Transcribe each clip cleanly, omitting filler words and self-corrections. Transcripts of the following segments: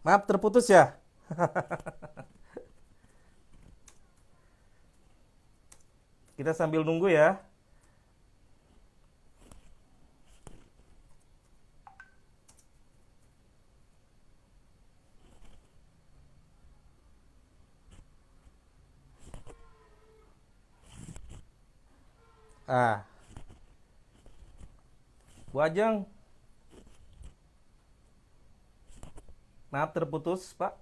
Maaf terputus ya. Kita sambil nunggu ya. Ah, Bu Ajeng, maaf terputus Pak.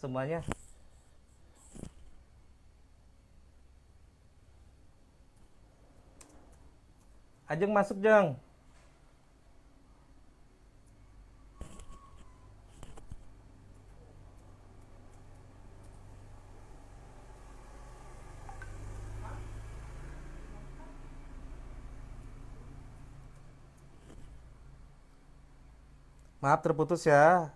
Semuanya. Ajeng masuk Jeng. Maaf terputus ya.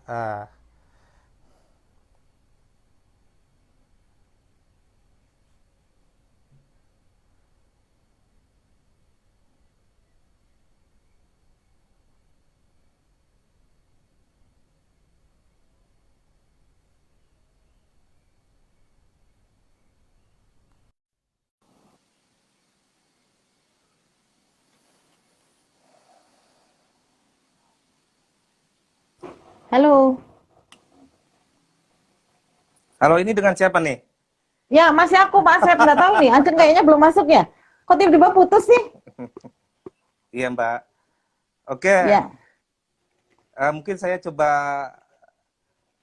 Halo. Halo, ini dengan siapa nih? Ya, masih aku Pak Asep. Nggak tahu nih. Acun kayaknya belum masuk ya. Kok tiba-tiba putus sih? Iya Mbak. Oke, Ya, mungkin saya coba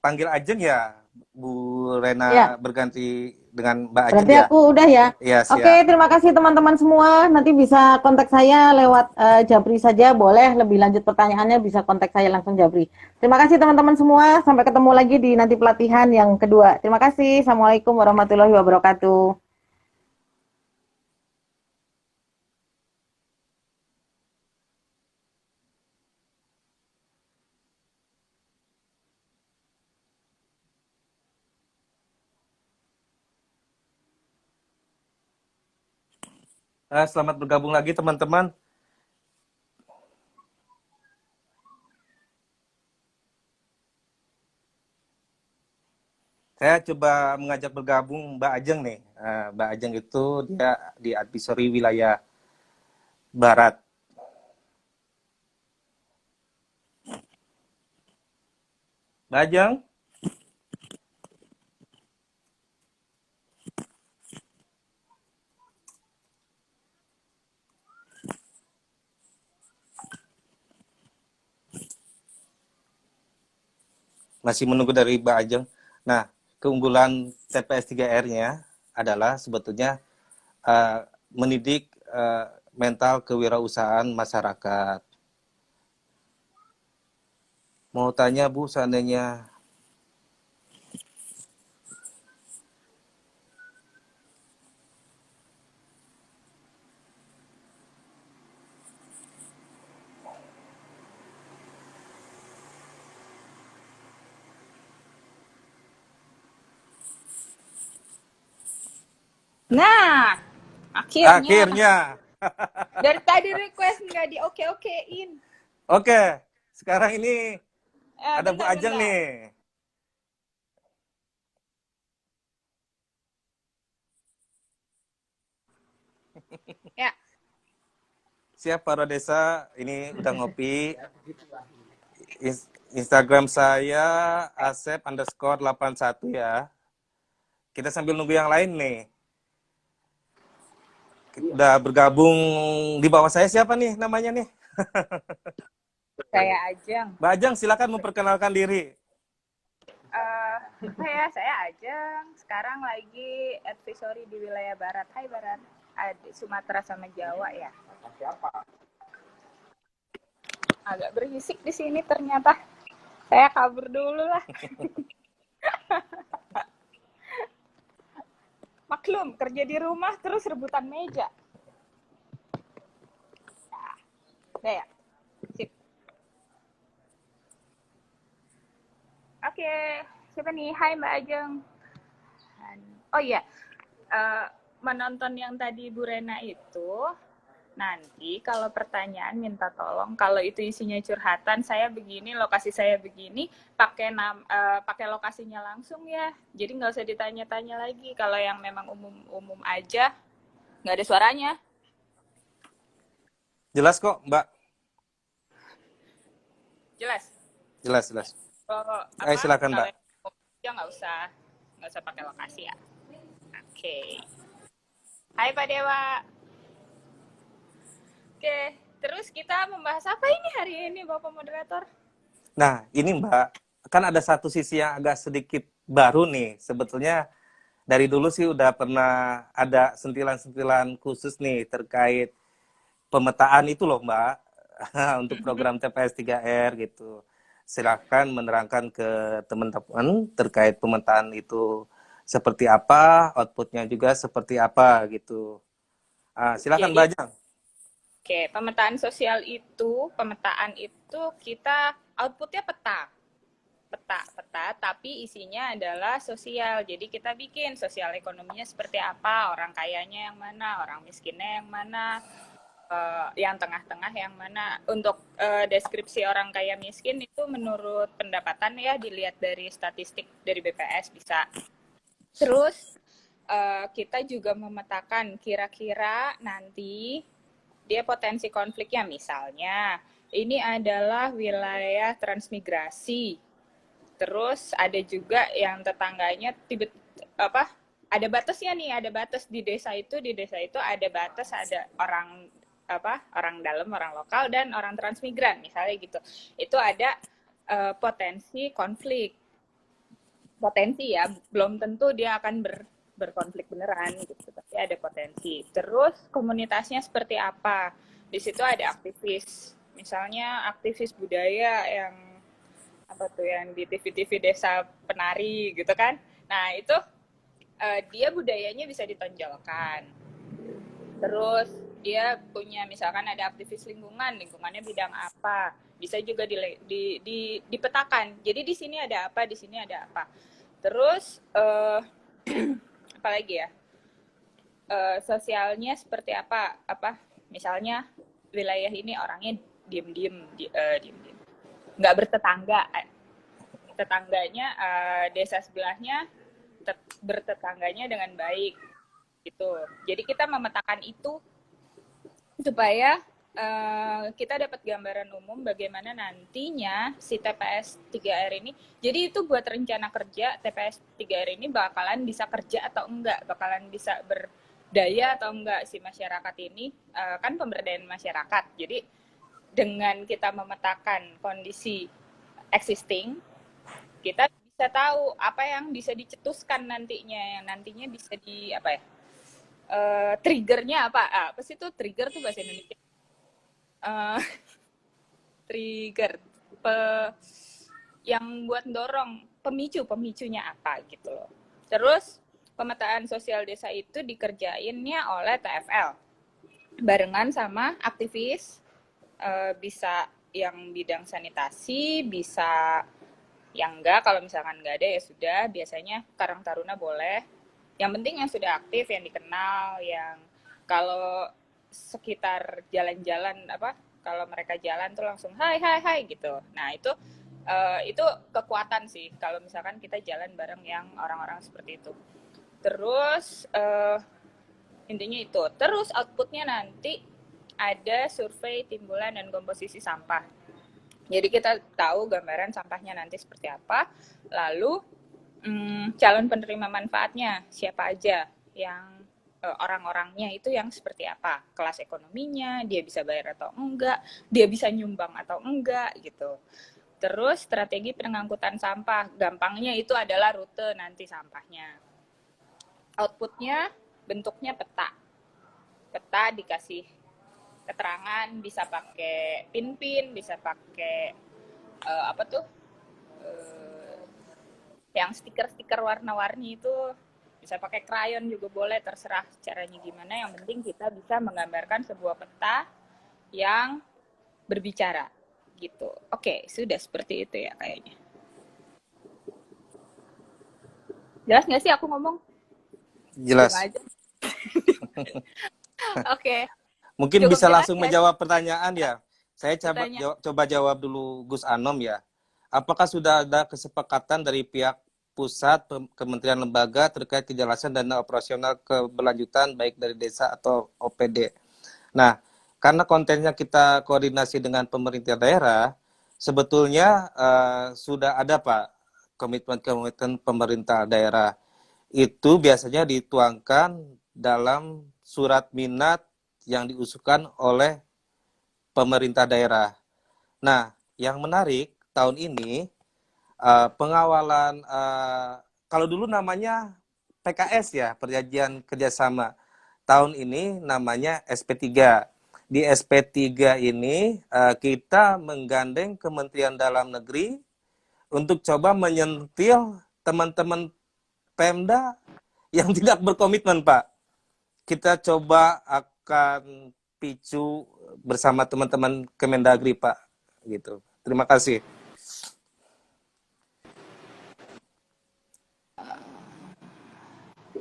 panggil Ajeng ya. Bu Rena ya. berganti dengan Mbak Ajeng Berarti ya. aku udah ya. Iya Oke, siap. terima kasih teman-teman semua. Nanti bisa kontak saya lewat Jabri saja. Boleh lebih lanjut pertanyaannya bisa kontak saya langsung Jabri. Terima kasih teman-teman semua. Sampai ketemu lagi di nanti pelatihan yang kedua. Terima kasih. Assalamualaikum warahmatullahi wabarakatuh. Selamat bergabung lagi teman-teman. Saya coba mengajak bergabung Mbak Ajeng nih. Mbak Ajeng itu dia di advisory wilayah Barat. Mbak Ajeng, masih menunggu dari Mbak Ajeng. Nah, keunggulan TPS 3R-nya adalah sebetulnya mendidik mental kewirausahaan masyarakat. Mau tanya Bu, seandainya Nah, akhirnya akhirnya. dari tadi request nggak di oke-okein. Oke, sekarang ini ada Bu Ajeng Bentar-bentar. nih. Ya, Siap para desa, ini udah ngopi. Instagram saya asep_81 ya. Kita sambil nunggu yang lain nih. Udah bergabung di bawah saya siapa nih namanya nih? saya Ajeng. Mbak Ajeng silakan memperkenalkan diri. Saya Ajeng. Sekarang lagi advisory di wilayah Barat. Hai Barat. Ada Sumatera sama Jawa ya. Agak berisik di sini ternyata. Saya kabur dulu lah. Maklum, kerja di rumah terus rebutan meja. Nah, udah ya. Sip. Oke, siapa nih? Hai Mbak Ajeng. Oh iya, eh, menonton yang tadi Bu Rena itu, Nanti kalau pertanyaan minta tolong, kalau itu isinya curhatan, saya begini, lokasi saya begini, pakai lokasinya langsung ya. Jadi nggak usah ditanya-tanya lagi. Kalau yang memang umum-umum aja, nggak ada suaranya. Jelas kok, Mbak. Jelas. Jelas, jelas. Kalau Silakan, kalau Mbak. yang umum aja nggak usah pakai lokasi ya. Oke. Hai Pak Dewa. Oke, terus kita membahas apa ini hari ini, Bapak Moderator? Nah, ini Mbak, kan ada satu sisi yang agak sedikit baru nih. Sebetulnya dari dulu sih udah pernah ada sentilan-sentilan khusus nih terkait pemetaan itu loh Mbak, untuk program TPS 3R gitu. Silahkan menerangkan ke teman-teman terkait pemetaan itu seperti apa, outputnya juga seperti apa gitu. Silakan Jadi, Mbak Ajeng. oke, pemetaan itu kita outputnya peta. Peta, tapi isinya adalah sosial. Jadi kita bikin sosial ekonominya seperti apa, orang kayanya yang mana, orang miskinnya yang mana, yang tengah-tengah yang mana. Untuk deskripsi orang kaya miskin itu menurut pendapatan ya, dilihat dari statistik dari BPS bisa. Terus kita juga memetakan kira-kira nanti dia potensi konfliknya, misalnya ini adalah wilayah transmigrasi. Terus ada juga yang tetangganya ada batasnya nih, ada batas di desa itu ada batas, ada orang dalam, orang lokal, dan orang transmigran misalnya gitu. Itu ada potensi konflik. Potensi ya, belum tentu dia akan berkonflik beneran gitu, tapi ada potensi. Terus komunitasnya seperti apa? Di situ ada aktivis, misalnya aktivis budaya yang yang di TV-TV desa penari gitu kan. Nah, itu dia budayanya bisa ditonjolkan. Terus dia punya, misalkan ada aktivis lingkungannya bidang apa, bisa juga dipetakan. Jadi di sini ada apa, di sini ada apa. Terus apa lagi ya? Sosialnya seperti apa? Misalnya wilayah ini orangnya diem-diem, nggak bertetangga, tetangganya desa sebelahnya bertetangganya dengan baik gitu. Jadi kita memetakan itu supaya kita dapat gambaran umum bagaimana nantinya si TPS 3R ini. Jadi itu buat rencana kerja TPS 3R ini bakalan bisa kerja atau enggak, bakalan bisa berdaya atau enggak si masyarakat ini, kan pemberdayaan masyarakat. Jadi dengan kita memetakan kondisi existing, kita bisa tahu apa yang bisa dicetuskan nantinya, yang nantinya bisa triggernya apa sih itu trigger tuh bahasa Indonesia, trigger yang buat dorong, pemicunya apa gitu loh. Terus pemetaan sosial desa itu dikerjainnya oleh TFL barengan sama aktivis, bisa yang bidang sanitasi, bisa yang enggak. Kalau misalkan enggak ada ya sudah, biasanya Karang Taruna boleh. Yang penting yang sudah aktif, yang dikenal, yang kalau sekitar jalan-jalan kalau mereka jalan tuh langsung hai gitu. Nah, itu kekuatan sih kalau misalkan kita jalan bareng yang orang-orang seperti itu. Terus intinya itu. Terus outputnya nanti ada survei timbulan dan komposisi sampah. Jadi kita tahu gambaran sampahnya nanti seperti apa, lalu calon penerima manfaatnya siapa aja, yang orang-orangnya itu yang seperti apa, kelas ekonominya, dia bisa bayar atau enggak, dia bisa nyumbang atau enggak gitu. Terus strategi pengangkutan sampah, gampangnya itu adalah rute nanti sampahnya. Outputnya bentuknya peta dikasih keterangan, bisa pakai pin, bisa pakai yang stiker warna-warni itu, bisa pakai krayon juga boleh, terserah caranya gimana. Yang penting kita bisa menggambarkan sebuah peta yang berbicara gitu. Oke, sudah seperti itu ya kayaknya. Jelas nggak sih aku ngomong? Jelas. Oke. Mungkin Cukup bisa jelas langsung ya menjawab pertanyaan ya. Saya pertanyaan. coba jawab dulu Gus Anom ya. Apakah sudah ada kesepakatan dari pihak pusat, kementerian lembaga terkait kejelasan dana operasional keberlanjutan baik dari desa atau OPD? Nah, karena kontennya kita koordinasi dengan pemerintah daerah, sebetulnya sudah ada Pak komitmen-komitmen pemerintah daerah. Itu biasanya dituangkan dalam surat minat yang diusulkan oleh pemerintah daerah. Nah, yang menarik tahun ini pengawalan kalau dulu namanya PKS ya, Perjanjian Kerjasama. Tahun ini namanya SP3. Di SP3 ini kita menggandeng Kementerian Dalam Negeri untuk coba menyentil teman-teman Pemda yang tidak berkomitmen, Pak. Kita coba akan picu bersama teman-teman Kemendagri, Pak. Gitu. Terima kasih.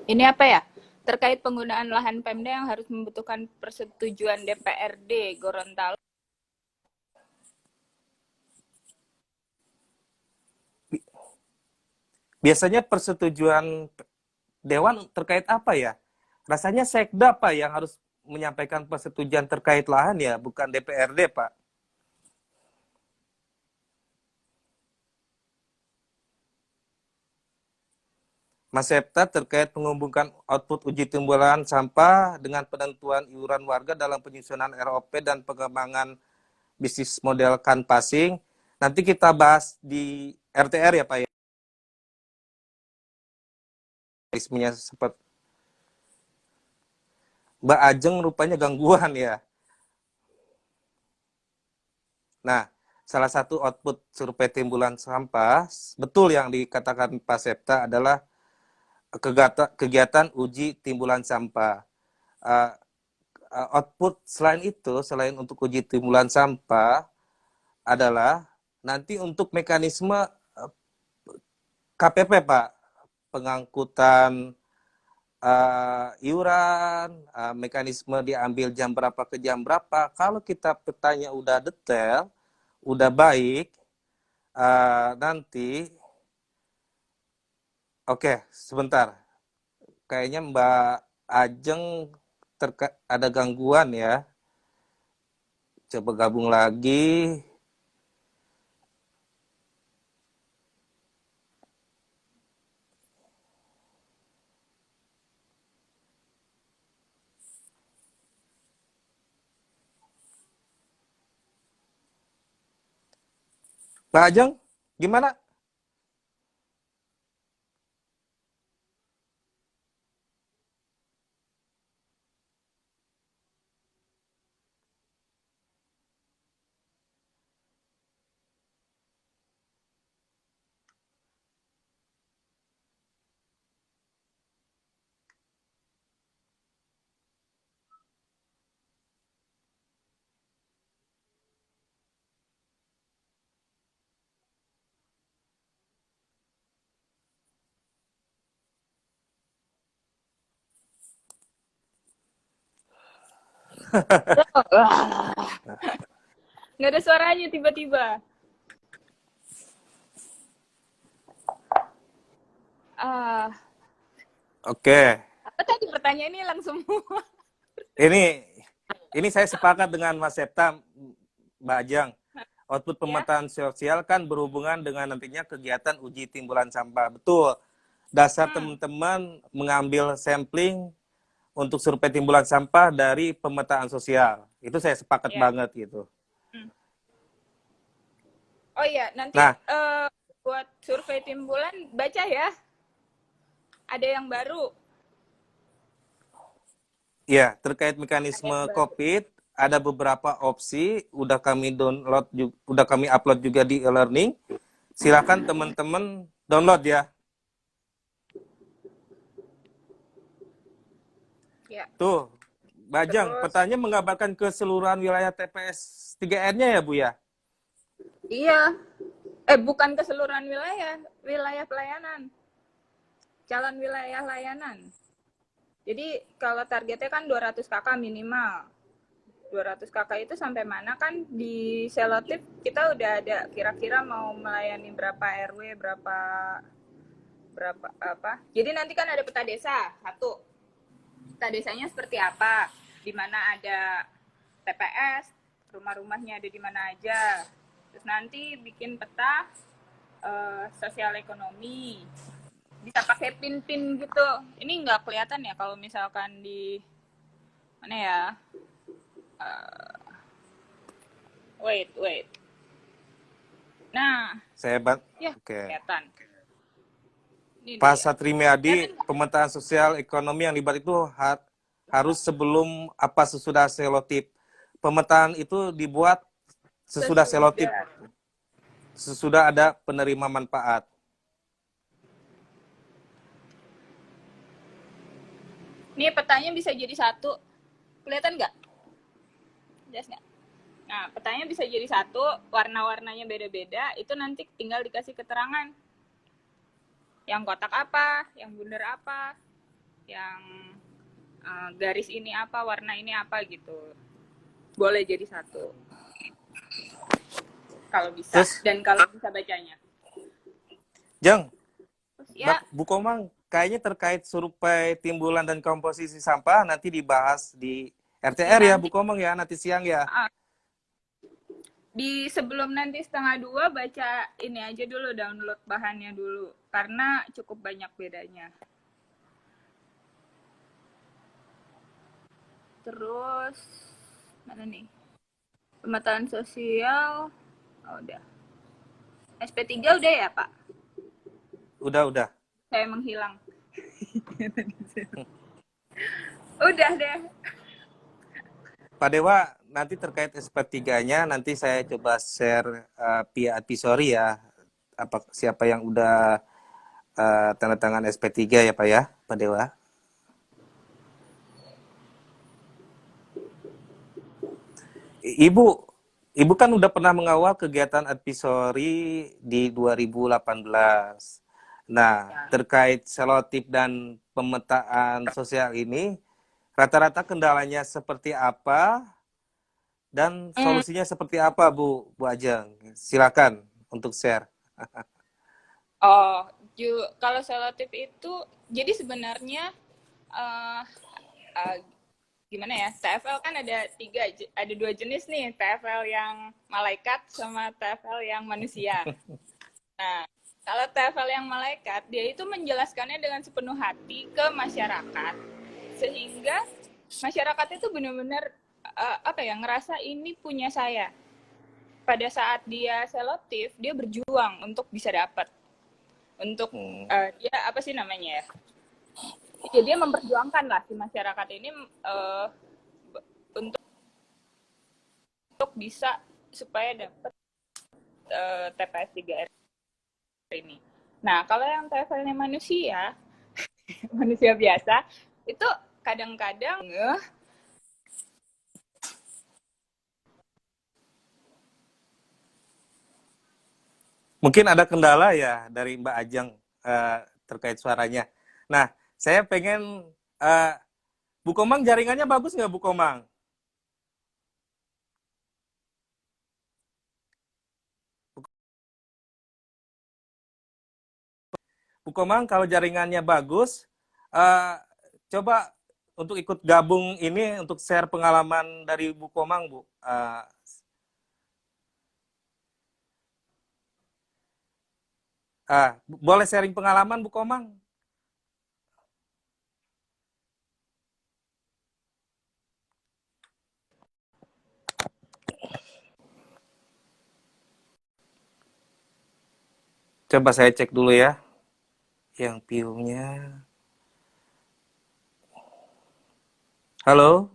Ini apa ya? Terkait penggunaan lahan Pemda yang harus membutuhkan persetujuan DPRD Gorontalo. Biasanya persetujuan Dewan terkait apa ya? Rasanya Sekda, Pak, yang harus menyampaikan persetujuan terkait lahan ya, bukan DPRD, Pak. Mas Septa terkait menghubungkan output uji timbulan sampah dengan penentuan iuran warga dalam penyusunan ROP dan pengembangan bisnis model canvassing. Nanti kita bahas di RTR ya Pak ya. Isminya sempat Mbak Ajeng rupanya gangguan ya. Nah, salah satu output survei timbulan sampah, betul yang dikatakan Pak Septa adalah kegiatan uji timbulan sampah. Output selain itu, selain untuk uji timbulan sampah, adalah nanti untuk mekanisme KPP, Pak, pengangkutan iuran, mekanisme diambil jam berapa ke jam berapa. Kalau kita petanya udah detail, udah baik, nanti, oke, sebentar. Kayaknya Mbak Ajeng ada gangguan ya. Coba gabung lagi. Mbak Ajeng, gimana? Nggak ada suaranya tiba-tiba. Oke. Apa tadi pertanyaannya hilang semua? Ini saya sepakat dengan Mas Septa, Mbak Ajeng. Output Ya. pemetaan sosial kan berhubungan dengan nantinya kegiatan uji timbulan sampah. Betul. Dasar teman-teman mengambil sampling untuk survei timbulan sampah dari pemetaan sosial. Itu saya sepakat Ya. banget gitu. Oh iya, nanti Nah, buat survei timbulan baca ya. Ada yang baru. ya terkait mekanisme COVID, ada beberapa opsi, udah kami download, udah kami upload juga di e-learning. Silakan teman-teman download ya. Ya. Tuh, Bajang, Terus, petanya menggambarkan keseluruhan wilayah TPS 3R-nya ya, Bu ya? iya. Bukan keseluruhan wilayah, wilayah pelayanan. Calon wilayah layanan. Jadi kalau targetnya kan 200 KK minimal. 200 kakak itu sampai mana kan di selotip kita udah ada kira-kira mau melayani berapa RW, berapa berapa apa. Jadi nanti kan ada peta desa, satu. Peta desanya seperti apa? Di mana ada TPS, rumah-rumahnya ada di mana aja. Terus nanti bikin peta sosial ekonomi. Bisa pakai pin-pin gitu. Ini nggak kelihatan ya kalau misalkan di mana ya? Wait. Nah, Saya ya Oke. kelihatan. Ini Pak dia. Satrimeadi, pemetaan sosial ekonomi yang libat itu harus sebelum apa sesudah selotip. Pemetaan itu dibuat sesudah selotip, sesudah ada penerima manfaat. Nih petanya bisa jadi satu. Kelihatan nggak? Jelas nggak? Nah, petanya bisa jadi satu, warna-warnanya beda-beda, itu nanti tinggal dikasih keterangan. Yang kotak apa, yang bundar apa, yang garis ini apa, warna ini apa gitu. Boleh jadi satu. Kalau bisa. Terus, Dan kalau bisa bacanya. Jeng, Ya, Bu Komang, kayaknya terkait survei timbulan dan komposisi sampah nanti dibahas di RTR ya, Bu Komang ya, nanti siang ya. di sebelum nanti 1:30 baca ini aja dulu, download bahannya dulu. Karena cukup banyak bedanya. Terus, mana nih? Pemetaan sosial, oh, udah. SP3 udah ya, Pak? Udah. Saya menghilang. Udah deh. Pak Dewa, nanti terkait SP3-nya nanti saya coba share via advisory ya. Siapa yang udah tanda tangan SP3 ya Pak ya, Pak Dewa. Ibu kan udah pernah mengawal kegiatan advisory di 2018. Nah, terkait selotip dan pemetaan sosial ini, rata-rata kendalanya seperti apa dan solusinya seperti apa, Bu Ajeng? Silakan untuk share. Oh, kalau selotip itu, jadi sebenarnya uh, uh, gimana ya? TFL kan ada dua jenis nih, TFL yang malaikat sama TFL yang manusia. Nah, kalau TFL yang malaikat, dia itu menjelaskannya dengan sepenuh hati ke masyarakat, sehingga masyarakat itu benar-benar ngerasa ini punya saya. Pada saat dia selektif, dia berjuang untuk bisa dapat. Untuk dia apa sih namanya ya? Ya, dia memperjuangkan lah si masyarakat ini untuk bisa supaya dapat TPS 3R ini. Nah, kalau yang TFL-nya manusia, manusia biasa, itu kadang-kadang Mungkin ada kendala ya dari Mbak Ajeng terkait suaranya. Nah, saya pengen Bu Komang jaringannya bagus nggak Bu Komang? Bu Komang kalau jaringannya bagus, coba untuk ikut gabung ini untuk share pengalaman dari Bu Komang, Bu. Boleh sharing pengalaman Bu Komang? Coba saya cek dulu ya. Yang view-nya. Halo?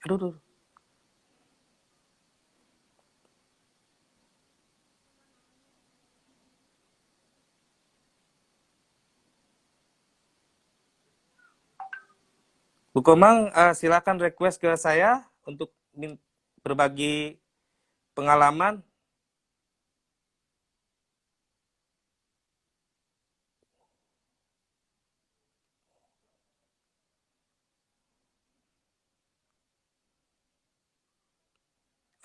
Aduh. Bu Komang, silakan request ke saya untuk berbagi pengalaman.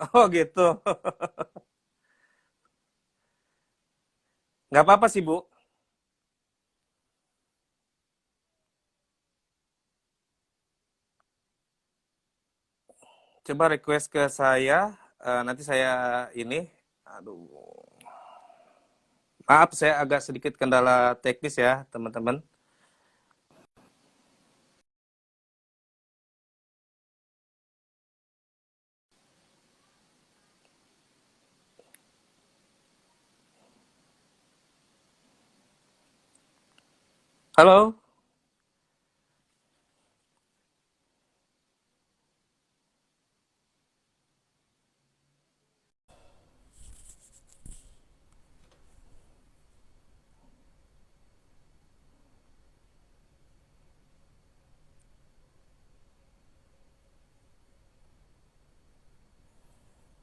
Oh gitu. Nggak apa-apa sih, Bu. Coba request ke saya, nanti saya ini, aduh, maaf saya agak sedikit kendala teknis ya, teman-teman. Halo?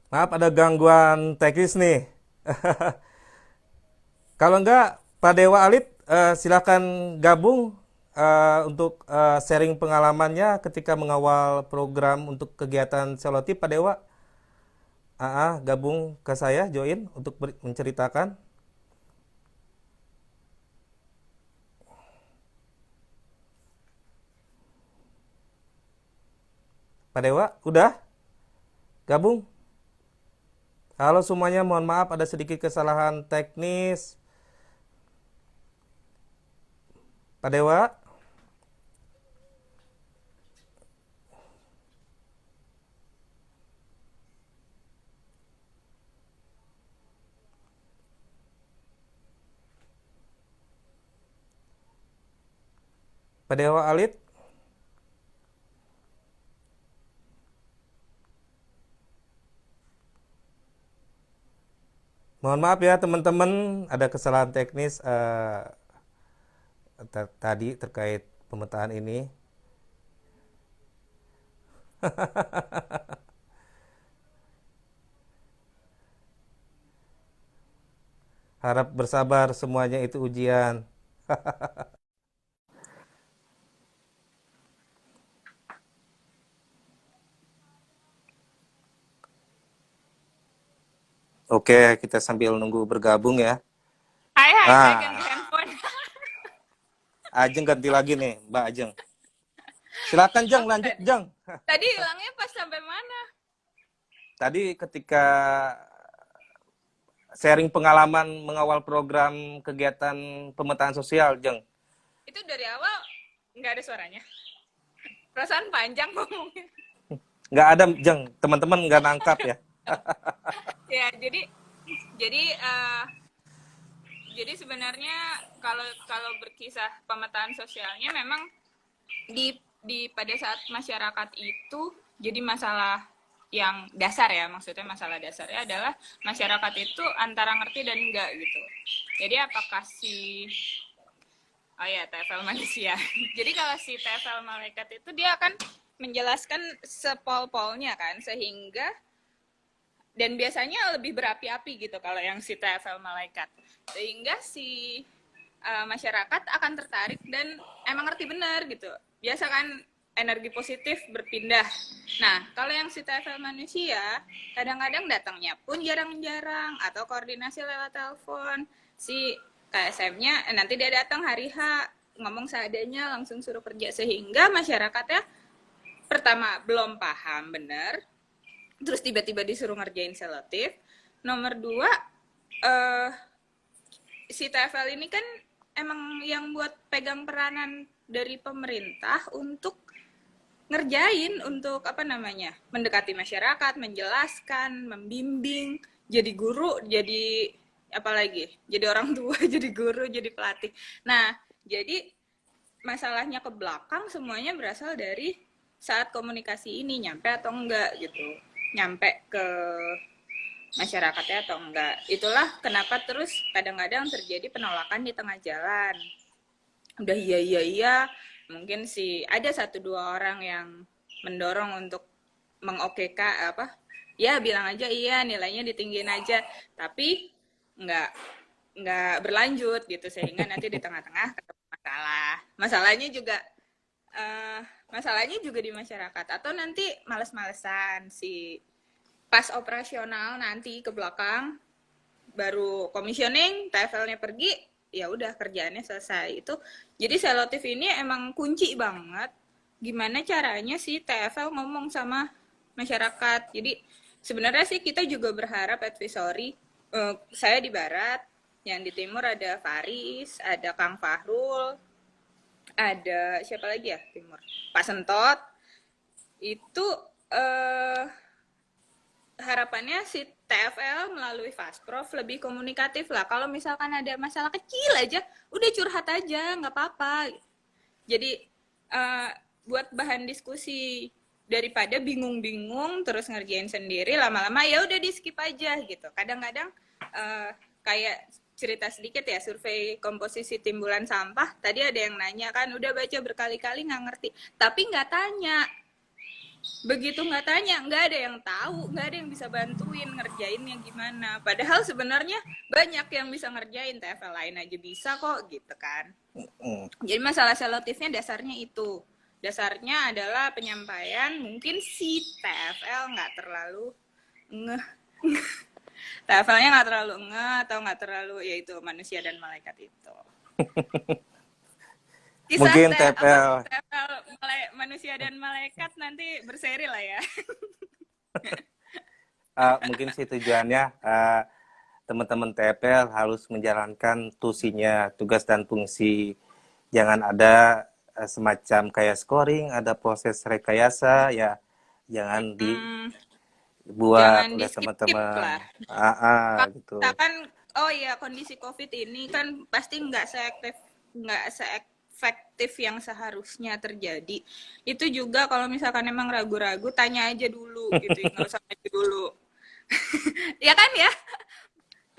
Maaf ada gangguan teknis nih. Kalau enggak, Pak Dewa Alit, silakan gabung untuk sharing pengalamannya ketika mengawal program untuk kegiatan selotip, Pak Dewa. Gabung ke saya, join untuk menceritakan. Pak Dewa, udah gabung? Halo semuanya, mohon maaf ada sedikit kesalahan teknis. Pak Dewa, Pak Dewa Alit. Mohon maaf ya teman-teman, ada kesalahan teknis tadi terkait pemetaan ini. Harap bersabar, semuanya itu ujian. Oke, kita sambil nunggu bergabung ya. Hai, saya ganti Ah, handphone. Ajeng ganti lagi nih, Mbak Ajeng. Silakan Jeng, Apa lanjut tadi? Jeng. Tadi hilangnya pas sampai mana? Tadi ketika sharing pengalaman mengawal program kegiatan pemetaan sosial, Jeng. Itu dari awal nggak ada suaranya. Perasaan panjang ngomongnya. Nggak ada, Jeng. Teman-teman nggak nangkap ya. Ya, jadi eh, jadi sebenarnya kalau kalau berkisah pemetaan sosialnya memang di pada saat masyarakat itu jadi masalah yang dasar ya, maksudnya masalah dasarnya adalah masyarakat itu antara ngerti dan enggak gitu. Jadi apakah si oh ya TFL manusia. Jadi kalau si TFL malaikat itu dia akan menjelaskan sepol-polnya kan, sehingga dan biasanya lebih berapi-api gitu kalau yang si TFL malaikat, sehingga si masyarakat akan tertarik dan emang ngerti benar gitu. Biasa kan energi positif berpindah. Nah, kalau yang si TFL manusia, kadang-kadang datangnya pun jarang-jarang atau koordinasi lewat telepon. Si KSM-nya nanti dia datang hari H, ngomong seadanya langsung suruh kerja, sehingga masyarakatnya pertama belum paham benar, terus tiba-tiba disuruh ngerjain selektif. Nomor dua, eh, si TFL ini kan emang yang buat pegang peranan dari pemerintah untuk ngerjain, untuk apa namanya, mendekati masyarakat, menjelaskan, membimbing, jadi guru, jadi apa lagi, jadi orang tua, jadi guru, jadi pelatih. Nah, jadi masalahnya ke belakang semuanya berasal dari saat komunikasi ini nyampe atau enggak gitu, nyampe ke masyarakatnya atau enggak. Itulah kenapa terus kadang-kadang terjadi penolakan di tengah jalan. Udah iya, mungkin sih ada satu dua orang yang mendorong untuk mengokekan apa, ya bilang aja iya, nilainya ditinggiin aja, tapi enggak berlanjut gitu, sehingga nanti di tengah-tengah ketemu masalah. Masalahnya juga di masyarakat, atau nanti males-malesan si Pas operasional nanti ke belakang baru commissioning, TFL-nya pergi, ya udah kerjaannya selesai. Itu jadi selotip ini emang kunci banget gimana caranya si TFL ngomong sama masyarakat. Jadi sebenarnya sih kita juga berharap advisory, saya di barat, yang di timur ada Faris, ada Kang Fahrul, ada siapa lagi ya timur, Pak Sentot. Itu harapannya si TFL melalui Fastprof lebih komunikatif lah. Kalau misalkan ada masalah kecil aja, udah curhat aja, nggak apa-apa. Jadi buat bahan diskusi daripada bingung-bingung terus ngerjain sendiri, lama-lama ya udah di skip aja gitu. Kadang-kadang kayak cerita sedikit ya, survei komposisi timbulan sampah. Tadi ada yang nanya kan, udah baca berkali-kali nggak ngerti, tapi nggak tanya. Begitu nggak tanya, nggak ada yang tahu, nggak ada yang bisa bantuin ngerjainnya gimana. Padahal sebenarnya banyak yang bisa ngerjain, TFL lain aja bisa kok gitu kan. Jadi masalah selektifnya dasarnya itu. Dasarnya adalah penyampaian, mungkin si TFL nggak terlalu ngeh. TFL-nya nggak terlalu ngeh atau nggak terlalu, yaitu manusia dan malaikat itu. Kisah Mungkin TFL manusia dan malaikat nanti berseri lah ya. mungkin sih tujuannya teman-teman TFL harus menjalankan tusinya, tugas dan fungsi. Jangan ada semacam kayak scoring, ada proses rekayasa, ya jangan dibuat Jangan oleh di-skip teman-teman. lah. Gitu. Misalkan, oh ya kondisi COVID ini kan pasti nggak seefektif yang seharusnya terjadi. Itu juga kalau misalkan emang ragu-ragu, tanya aja dulu gitu, nggak usah maju dulu. Ya kan ya?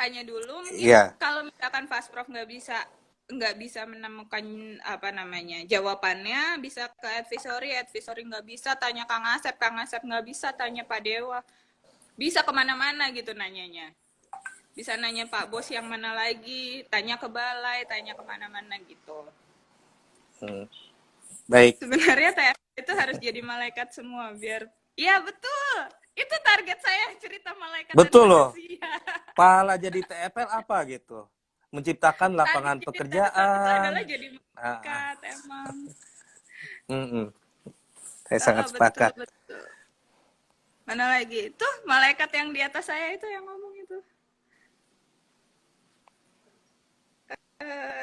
Tanya dulu, mungkin kalau misalkan Fastprof nggak bisa menemukan apa namanya jawabannya, bisa ke advisory nggak bisa, tanya Kang Asep nggak bisa, tanya Pak Dewa, bisa kemana-mana gitu nanyanya, bisa nanya Pak Bos yang mana lagi, tanya ke balai, tanya kemana-mana gitu. Baik. Sebenarnya TFL itu harus jadi malaikat semua biar, iya betul, itu target saya, cerita malaikat betul dan loh. manusia. Pahala jadi TFL apa gitu? Menciptakan lapangan pekerjaan. Adalah jadi malaikat emang. Saya sangat sepakat. Betul. Mana lagi? Tuh malaikat yang di atas saya itu yang ngomong itu.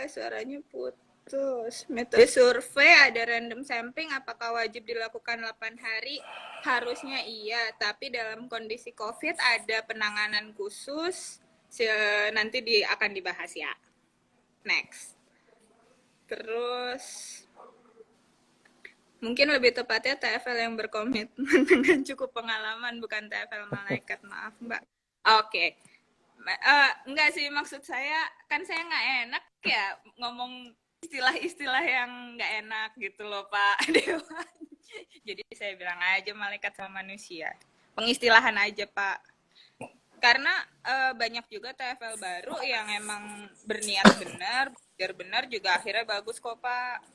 Suaranya putus. Metode survei ada random sampling, apakah wajib dilakukan 8 hari? Harusnya iya, tapi dalam kondisi COVID ada penanganan khusus. Nanti akan dibahas ya. Next. Terus mungkin lebih tepatnya TFL yang berkomitmen dengan cukup pengalaman, bukan TFL malaikat, maaf Mbak. Oke. Enggak sih, maksud saya kan saya nggak enak ya ngomong istilah-istilah yang nggak enak gitu loh Pak Dewa. Jadi saya bilang aja malaikat sama manusia. Pengistilahan aja Pak. Karena banyak juga TFL baru yang emang berniat benar, belajar benar juga akhirnya bagus kok Pak.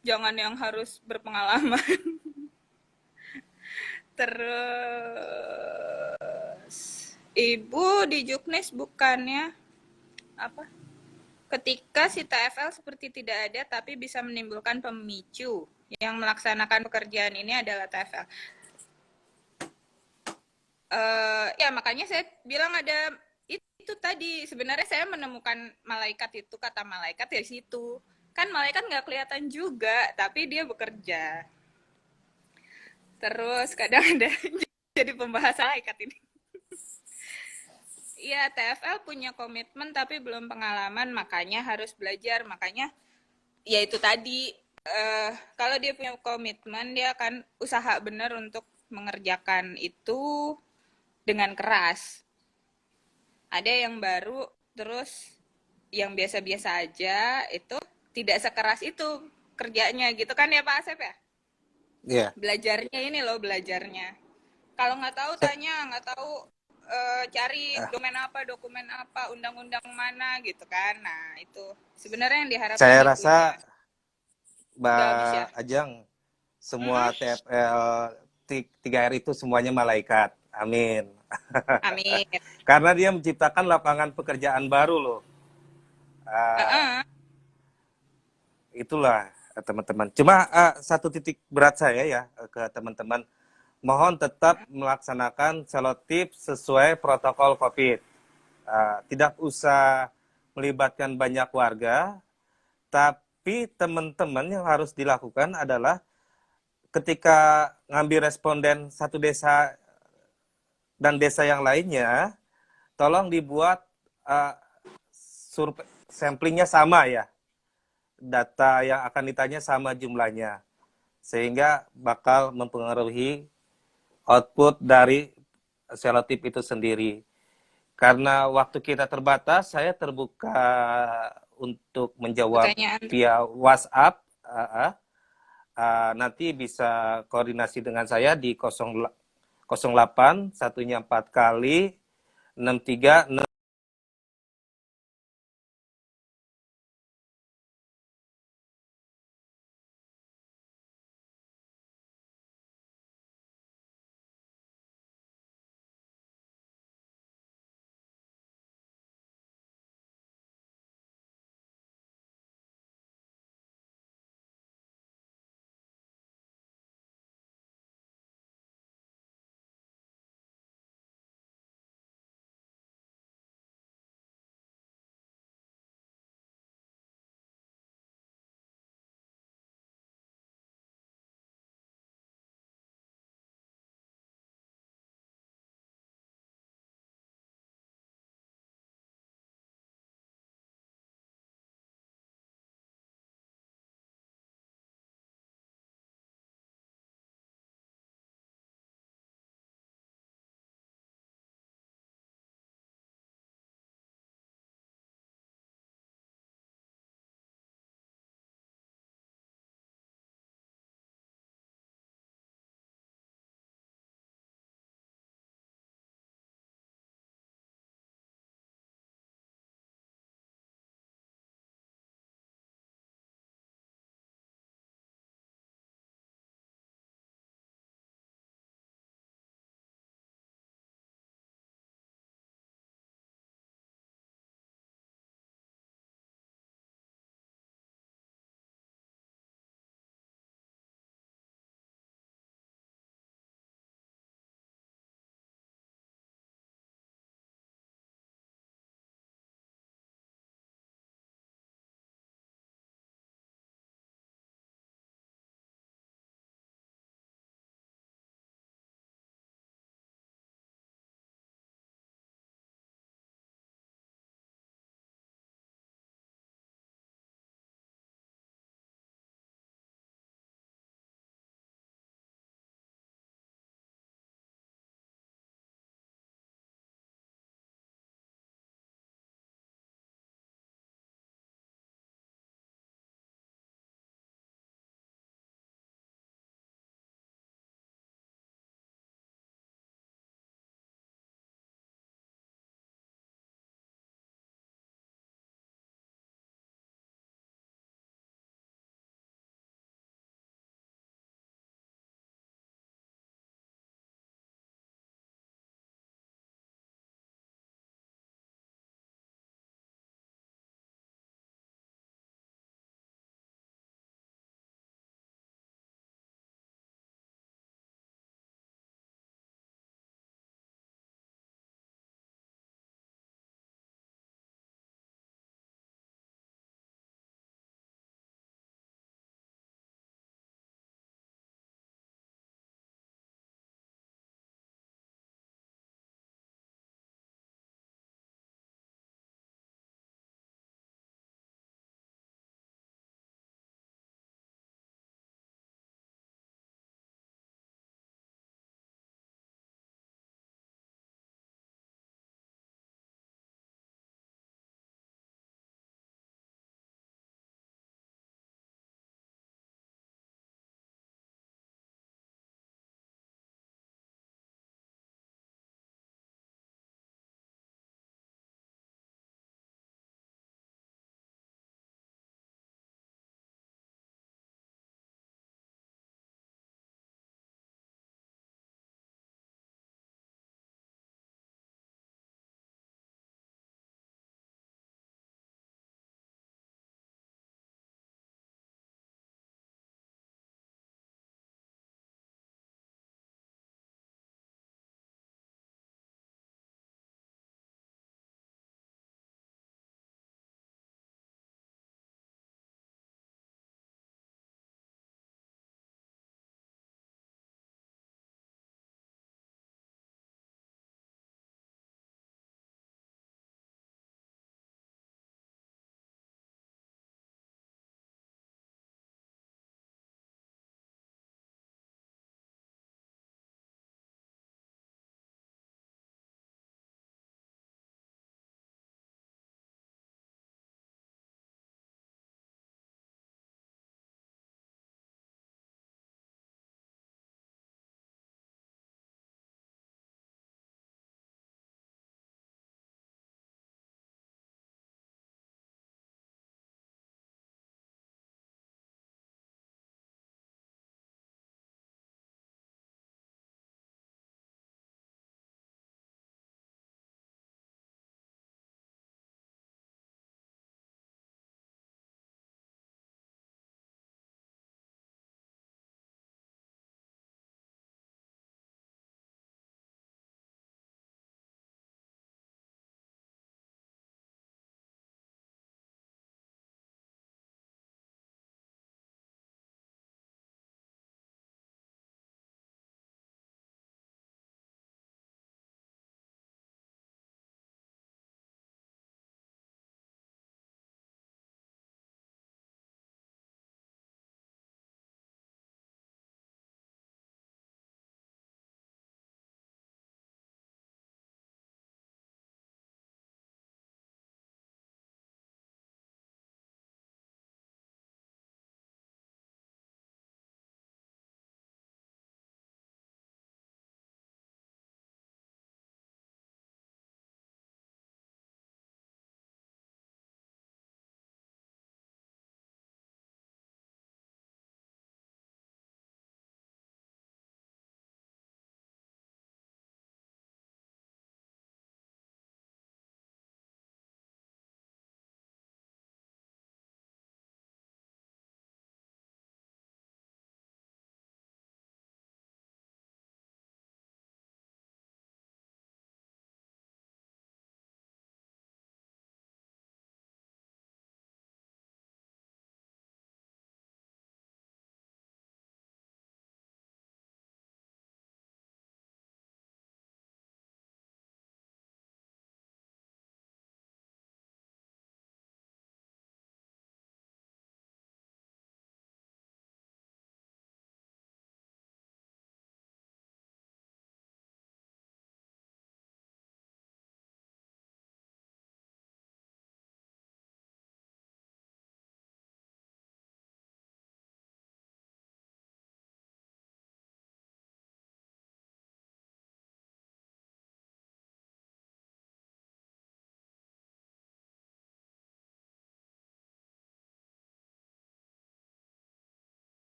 Jangan yang harus berpengalaman. Terus Ibu di Juknis bukannya apa? Ketika si TFL seperti tidak ada tapi bisa menimbulkan pemicu. Yang melaksanakan pekerjaan ini adalah TFL. Ya makanya saya bilang ada itu tadi. Sebenarnya saya menemukan malaikat itu, kata malaikat dari situ. Kan malaikat nggak kelihatan juga, tapi dia bekerja. Terus kadang ada jadi pembahasan malaikat ini. Iya, TFL punya komitmen tapi belum pengalaman, makanya harus belajar. Makanya ya itu tadi, kalau dia punya komitmen, dia akan usaha benar untuk mengerjakan itu dengan keras. Ada yang baru, terus yang biasa-biasa aja, itu tidak sekeras itu kerjanya gitu kan ya Pak Asep ya? Iya. Belajarnya ini loh, belajarnya. Kalau nggak tahu tanya, nggak tahu cari dokumen apa, undang-undang mana gitu kan. Nah itu sebenarnya yang diharapkan. Saya rasa Mbak Ajeng, semua TFL 3R itu semuanya malaikat. Amin. Amin. Karena dia menciptakan lapangan pekerjaan baru loh. Ah, Heeh. itulah teman-teman. Cuma satu titik berat saya ya ke teman-teman, mohon tetap melaksanakan selotip sesuai protokol COVID. Tidak usah melibatkan banyak warga, tapi teman-teman yang harus dilakukan adalah ketika ngambil responden satu desa dan desa yang lainnya, tolong dibuat uh, survei samplingnya sama ya, data yang akan ditanya sama jumlahnya, sehingga bakal mempengaruhi output dari selotip itu sendiri. Karena waktu kita terbatas, saya terbuka untuk menjawab Pertanyaan. via WhatsApp. Nanti bisa koordinasi dengan saya di 08 satunya 4 kali 63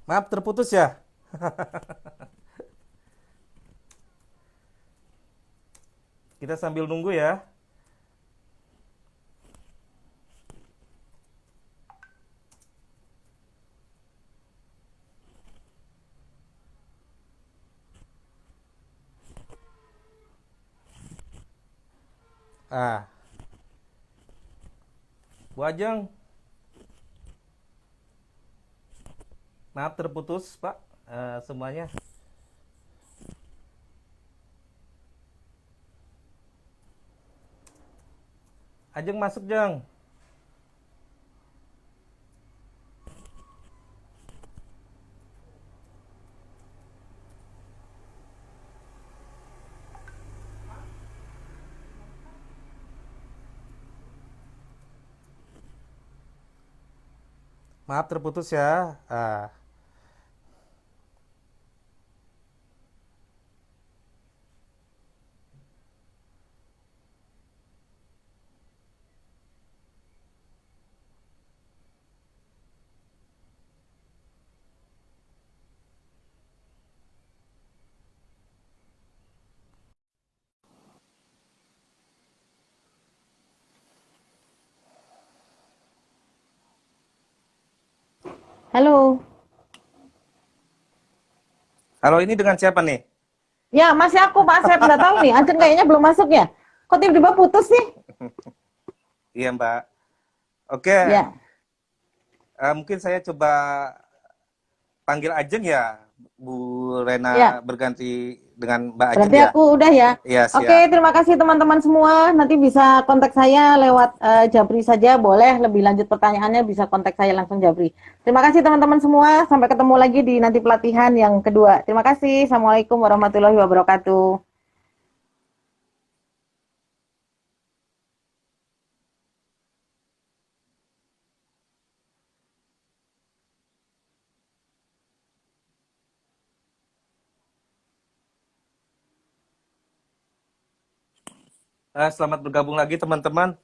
Maaf terputus ya. Kita sambil nunggu ya. Ah, Bu Ajeng, maaf terputus, Pak. Semuanya. Ajeng masuk, Jeng. Maaf terputus ya. Halo. Halo, ini dengan siapa nih? Ya, masih aku Pak Asep, nggak tahu nih. Acun kayaknya belum masuk ya. Kok tiba-tiba putus sih? Iya, Mbak. Oke, Ya, mungkin saya coba panggil Ajeng ya, Bu ya. Rena berganti dengan Mbak Ajeng Berarti ya. aku udah ya. Iya, Oke, siap. terima kasih teman-teman semua. Nanti bisa kontak saya lewat Jabri saja. Boleh lebih lanjut pertanyaannya bisa kontak saya langsung Jabri. Terima kasih teman-teman semua. Sampai ketemu lagi di nanti pelatihan yang kedua. Terima kasih. Assalamualaikum warahmatullahi wabarakatuh. Selamat bergabung lagi teman-teman.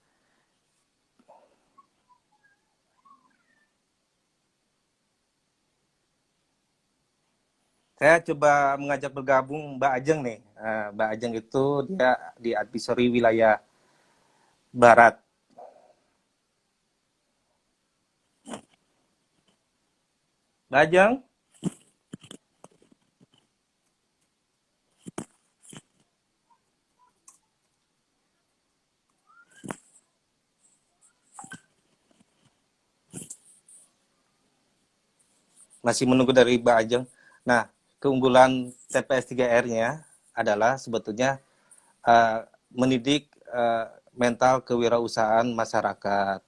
Saya coba mengajak bergabung Mbak Ajeng nih. Mbak Ajeng itu dia di advisory wilayah Barat. Mbak Ajeng, masih menunggu dari Mbak Ajeng. Nah, keunggulan TPS 3R-nya adalah sebetulnya mendidik mental kewirausahaan masyarakat.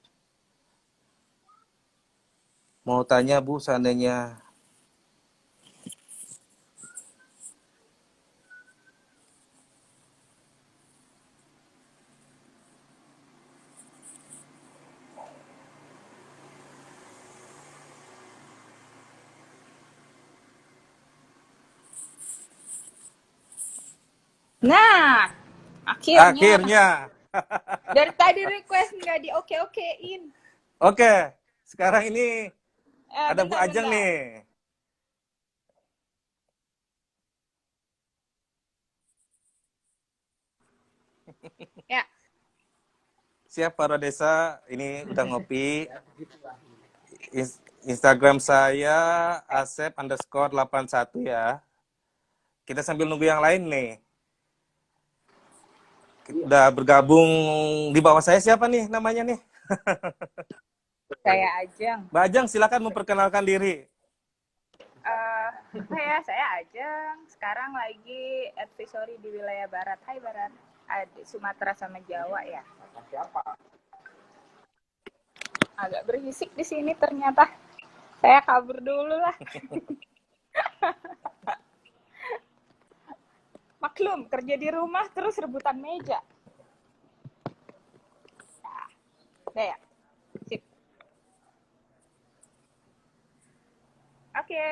Mau tanya Bu, seandainya Nah, akhirnya akhirnya. dari tadi request nggak di oke-okein. Oke, sekarang ini ada Bu Ajeng Bentar-bentar. nih. Ya, Siap para desa, ini udah ngopi. Instagram saya asep_81 ya. Kita sambil nunggu yang lain nih. Udah bergabung di bawah saya siapa nih namanya nih? saya Ajeng. Mbak Ajeng silakan memperkenalkan diri. Saya Ajeng. Sekarang lagi advisory di wilayah Barat. Hai Barat. Ada Sumatera sama Jawa ya. Agak berisik di sini ternyata. Saya kabur dulu lah. Maklum, kerja di rumah terus rebutan meja. Nah, udah ya. Sip. Oke,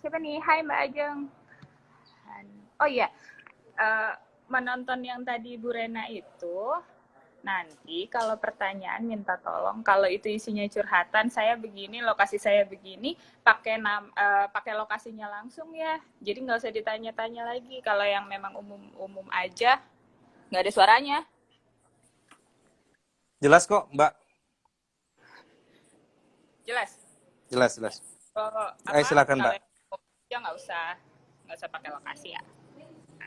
siapa nih? Hai Mbak Ajeng. Oh iya, menonton yang tadi Bu Rena itu, Nanti kalau pertanyaan minta tolong, kalau itu isinya curhatan, saya begini, lokasi saya begini, pakai lokasinya langsung ya. Jadi nggak usah ditanya-tanya lagi. Kalau yang memang umum-umum aja, nggak ada suaranya. Jelas kok, Mbak. Jelas. Jelas, jelas. Kalau Silakan, kalau Mbak. yang umum aja nggak usah pakai lokasi ya.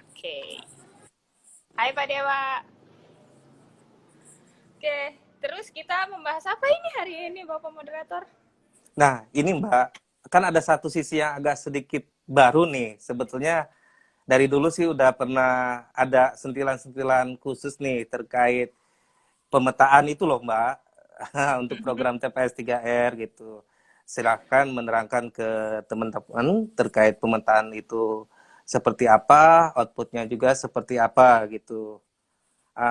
Oke. Hai Pak Dewa. Oke, terus kita membahas apa ini hari ini, Bapak Moderator? Nah, ini Mbak, kan ada satu sisi yang agak sedikit baru nih. Sebetulnya dari dulu sih udah pernah ada sentilan-sentilan khusus nih terkait pemetaan itu loh Mbak, untuk program TPS 3R gitu. Silahkan menerangkan ke teman-teman terkait pemetaan itu seperti apa, outputnya juga seperti apa gitu.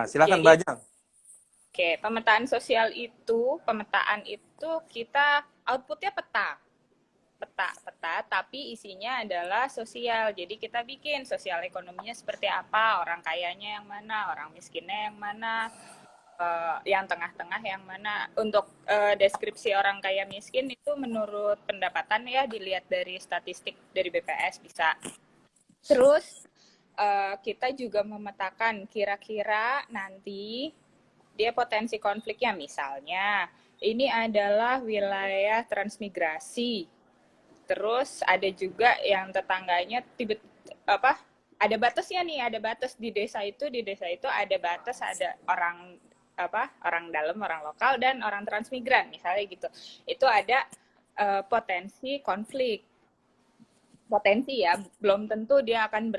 Silakan Jadi, Mbak Ajeng. oke, pemetaan itu kita outputnya peta, tapi isinya adalah sosial. Jadi kita bikin sosial ekonominya seperti apa, orang kayanya yang mana, orang miskinnya yang mana, yang tengah-tengah yang mana. Untuk deskripsi orang kaya miskin itu menurut pendapatan ya, dilihat dari statistik dari BPS bisa. Terus kita juga memetakan kira-kira nanti dia potensi konfliknya, misalnya ini adalah wilayah transmigrasi. Terus ada juga yang tetangganya ada batasnya nih, ada batas di desa itu ada batas, ada orang dalam, orang lokal, dan orang transmigran misalnya gitu. Itu ada potensi konflik. Potensi ya, belum tentu dia akan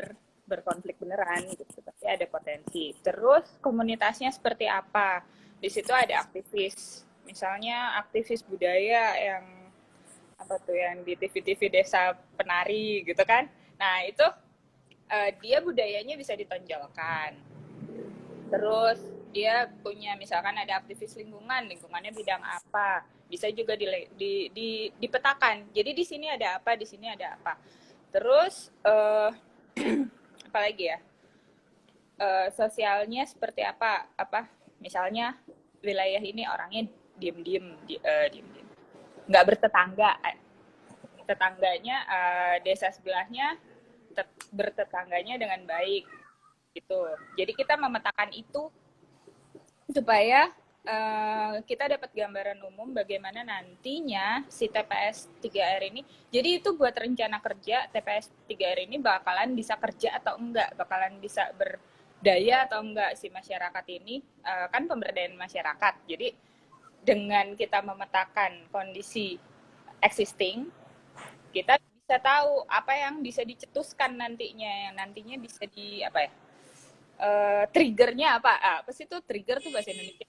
berkonflik beneran gitu, tapi ada potensi. Terus komunitasnya seperti apa? Di situ ada aktivis, misalnya aktivis budaya yang yang di TV-TV desa penari gitu kan. Nah, itu dia budayanya bisa ditonjolkan. Terus dia punya, misalkan ada aktivis lingkungannya bidang apa, bisa juga dipetakan. Jadi di sini ada apa, di sini ada apa. Terus apa lagi ya? Sosialnya seperti apa? Misalnya wilayah ini orangnya diem-diem, nggak bertetangga. Tetangganya desa sebelahnya bertetangganya dengan baik gitu. Jadi kita memetakan itu supaya kita dapat gambaran umum bagaimana nantinya si TPS 3R ini. Jadi itu buat rencana kerja TPS 3R ini bakalan bisa kerja atau enggak, bakalan bisa berdaya atau enggak si masyarakat ini, kan pemberdayaan masyarakat. Jadi dengan kita memetakan kondisi existing, kita bisa tahu apa yang bisa dicetuskan nantinya, yang nantinya bisa triggernya apa sih itu trigger tuh bahasa Indonesia,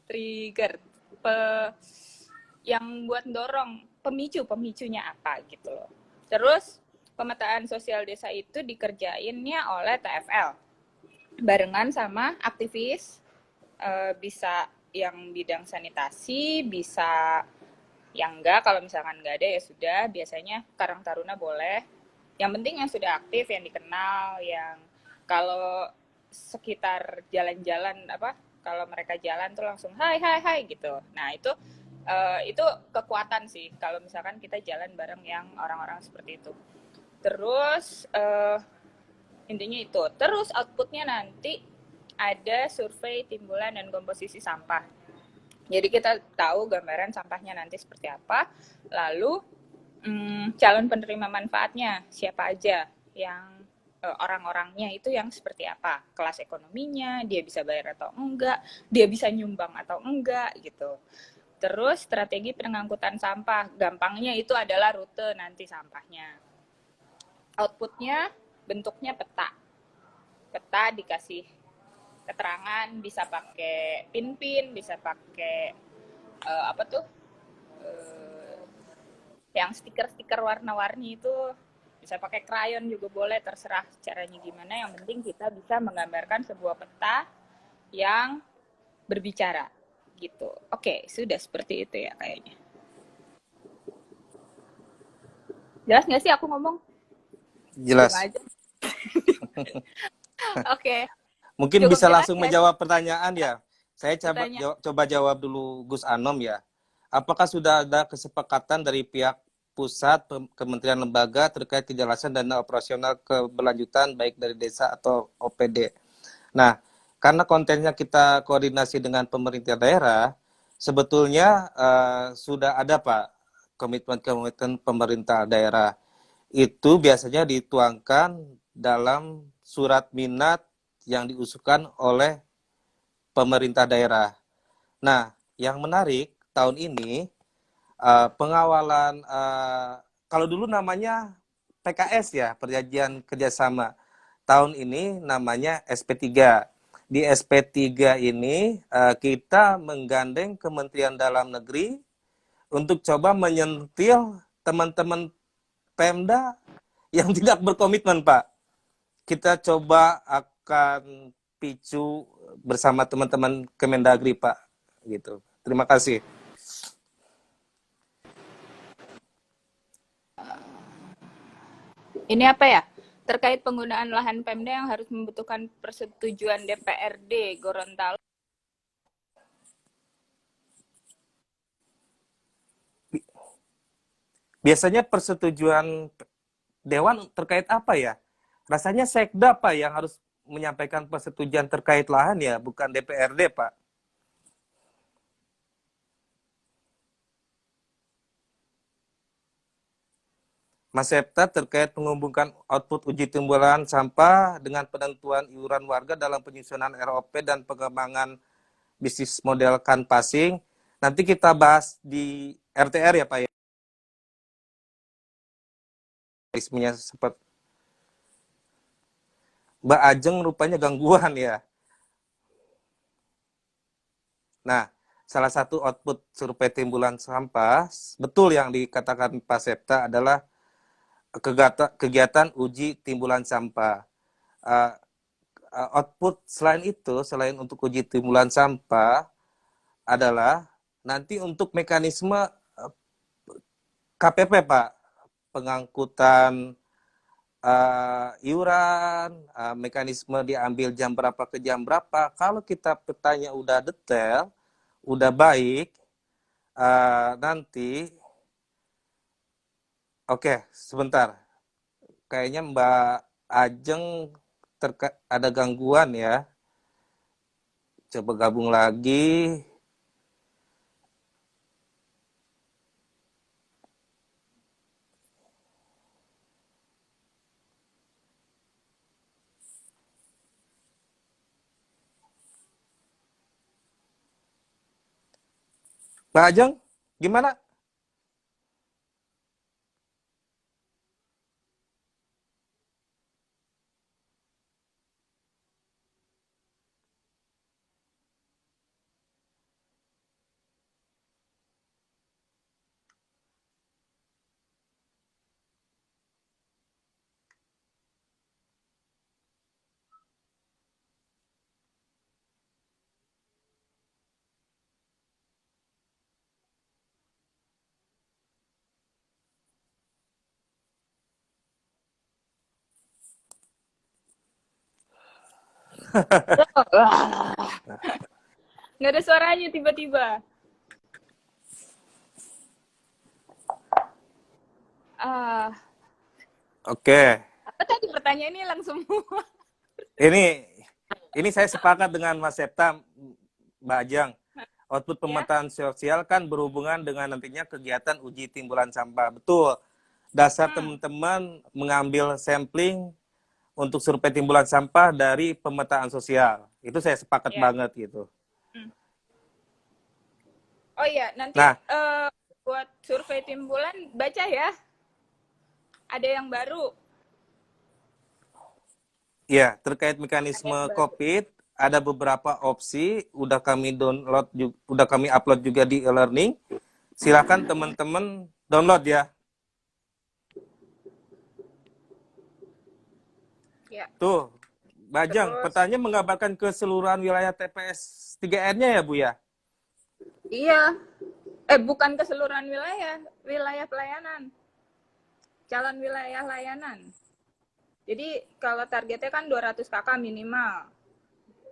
trigger yang buat dorong, pemicunya apa gitu loh. Terus pemetaan sosial desa itu dikerjainnya oleh TFL barengan sama aktivis, bisa yang bidang sanitasi, bisa yang enggak. Kalau misalkan enggak ada ya sudah, biasanya Karang Taruna boleh. Yang penting yang sudah aktif, yang dikenal, yang kalau sekitar jalan-jalan kalau mereka jalan tuh langsung hai gitu. Nah, itu kekuatan sih kalau misalkan kita jalan bareng yang orang-orang seperti itu. Terus intinya itu. Terus outputnya nanti ada survei timbulan dan komposisi sampah. Jadi kita tahu gambaran sampahnya nanti seperti apa, lalu calon penerima manfaatnya siapa aja, yang orang-orangnya itu yang seperti apa, kelas ekonominya, dia bisa bayar atau enggak, dia bisa nyumbang atau enggak gitu. Terus strategi pengangkutan sampah, gampangnya itu adalah rute nanti sampahnya. Outputnya bentuknya peta dikasih keterangan, bisa pakai pin, bisa pakai yang stiker warna-warni itu, bisa pakai krayon juga boleh, terserah caranya gimana. Yang penting kita bisa menggambarkan sebuah peta yang berbicara gitu. Oke, sudah seperti itu ya kayaknya. Jelas nggak sih aku ngomong? Jelas. Oke. Mungkin Cukup bisa jelas langsung nggak sih menjawab pertanyaan ya. Saya pertanyaan? coba jawab dulu Gus Anom ya. Apakah sudah ada kesepakatan dari pihak pusat, kementerian lembaga terkait kejelasan dana operasional keberlanjutan baik dari desa atau OPD? Nah, karena kontennya kita koordinasi dengan pemerintah daerah, sebetulnya sudah ada Pak komitmen-komitmen pemerintah daerah. Itu biasanya dituangkan dalam surat minat yang diusulkan oleh pemerintah daerah. Nah, yang menarik tahun ini pengawalan kalau dulu namanya PKS ya, Perjanjian Kerjasama. Tahun ini namanya SP3. Di SP3 ini kita menggandeng Kementerian Dalam Negeri untuk coba menyentil teman-teman Pemda yang tidak berkomitmen, Pak. Kita coba akan picu bersama teman-teman Kemendagri, Pak. Gitu. Terima kasih. Ini apa ya? Terkait penggunaan lahan Pemda yang harus membutuhkan persetujuan DPRD Gorontalo. Biasanya persetujuan Dewan terkait apa ya? Rasanya Sekda, Pak, yang harus menyampaikan persetujuan terkait lahan ya, bukan DPRD, Pak. Mas Septa terkait menghubungkan output uji timbulan sampah dengan penentuan iuran warga dalam penyusunan ROP dan pengembangan bisnis model canvassing. Nanti kita bahas di RTR ya Pak ya. Isminya sempat Mbak Ajeng rupanya gangguan ya. Nah, salah satu output survei timbulan sampah, betul yang dikatakan Pak Septa adalah kegiatan uji timbulan sampah. Output selain itu, selain untuk uji timbulan sampah, adalah nanti untuk mekanisme KPP, Pak, pengangkutan iuran, mekanisme diambil jam berapa ke jam berapa. Kalau kita petanya udah detail, udah baik, nanti, oke, sebentar. Kayaknya Mbak Ajeng ada gangguan ya. Coba gabung lagi. Mbak Ajeng, gimana? Nggak ada suaranya tiba-tiba. Oke. Apa tadi pertanyaannya hilang semua? Ini saya sepakat dengan Mas Septa, Mbak Ajeng. Output Ya. pemetaan sosial kan berhubungan dengan nantinya kegiatan uji timbulan sampah. Betul. Dasar teman-teman mengambil sampling untuk survei timbulan sampah dari pemetaan sosial. Itu saya sepakat Ya. banget gitu. Oh iya, nanti Nah, buat survei timbulan baca ya. Ada yang baru. ya terkait mekanisme Ada yang baru. COVID, ada beberapa opsi, udah kami download, udah kami upload juga di e-learning. Silakan teman-teman download ya. Ya. Tuh, Bajang, Terus, petanya menggambarkan keseluruhan wilayah TPS 3R-nya ya, Bu ya? iya. Bukan keseluruhan wilayah, wilayah pelayanan. Calon wilayah layanan. Jadi kalau targetnya kan 200 KK minimal.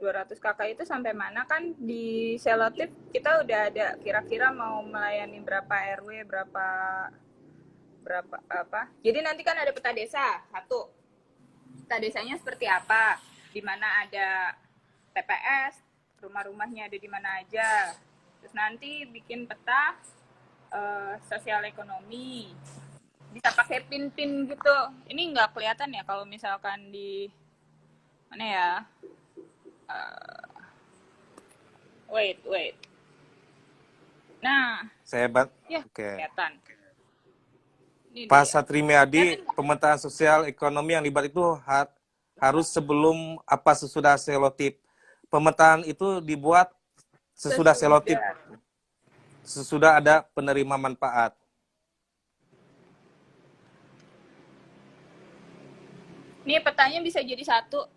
200 kakak itu sampai mana kan di selotip kita udah ada kira-kira mau melayani berapa RW, berapa berapa apa. Jadi nanti kan ada peta desa, satu. Peta desanya seperti apa? Di mana ada TPS, rumah-rumahnya ada di mana aja. Terus nanti bikin peta sosial ekonomi. Bisa pakai pin-pin gitu. Ini nggak kelihatan ya kalau misalkan di mana ya? Wait. Nah, Saya ya Oke. kelihatan. Ini Pak dia. Satrimiadi, pemetaan sosial ekonomi yang libat itu harus sebelum apa sesudah selotip. Pemetaan itu dibuat sesudah selotip, sesudah ada penerima manfaat. Nih petanya bisa jadi satu.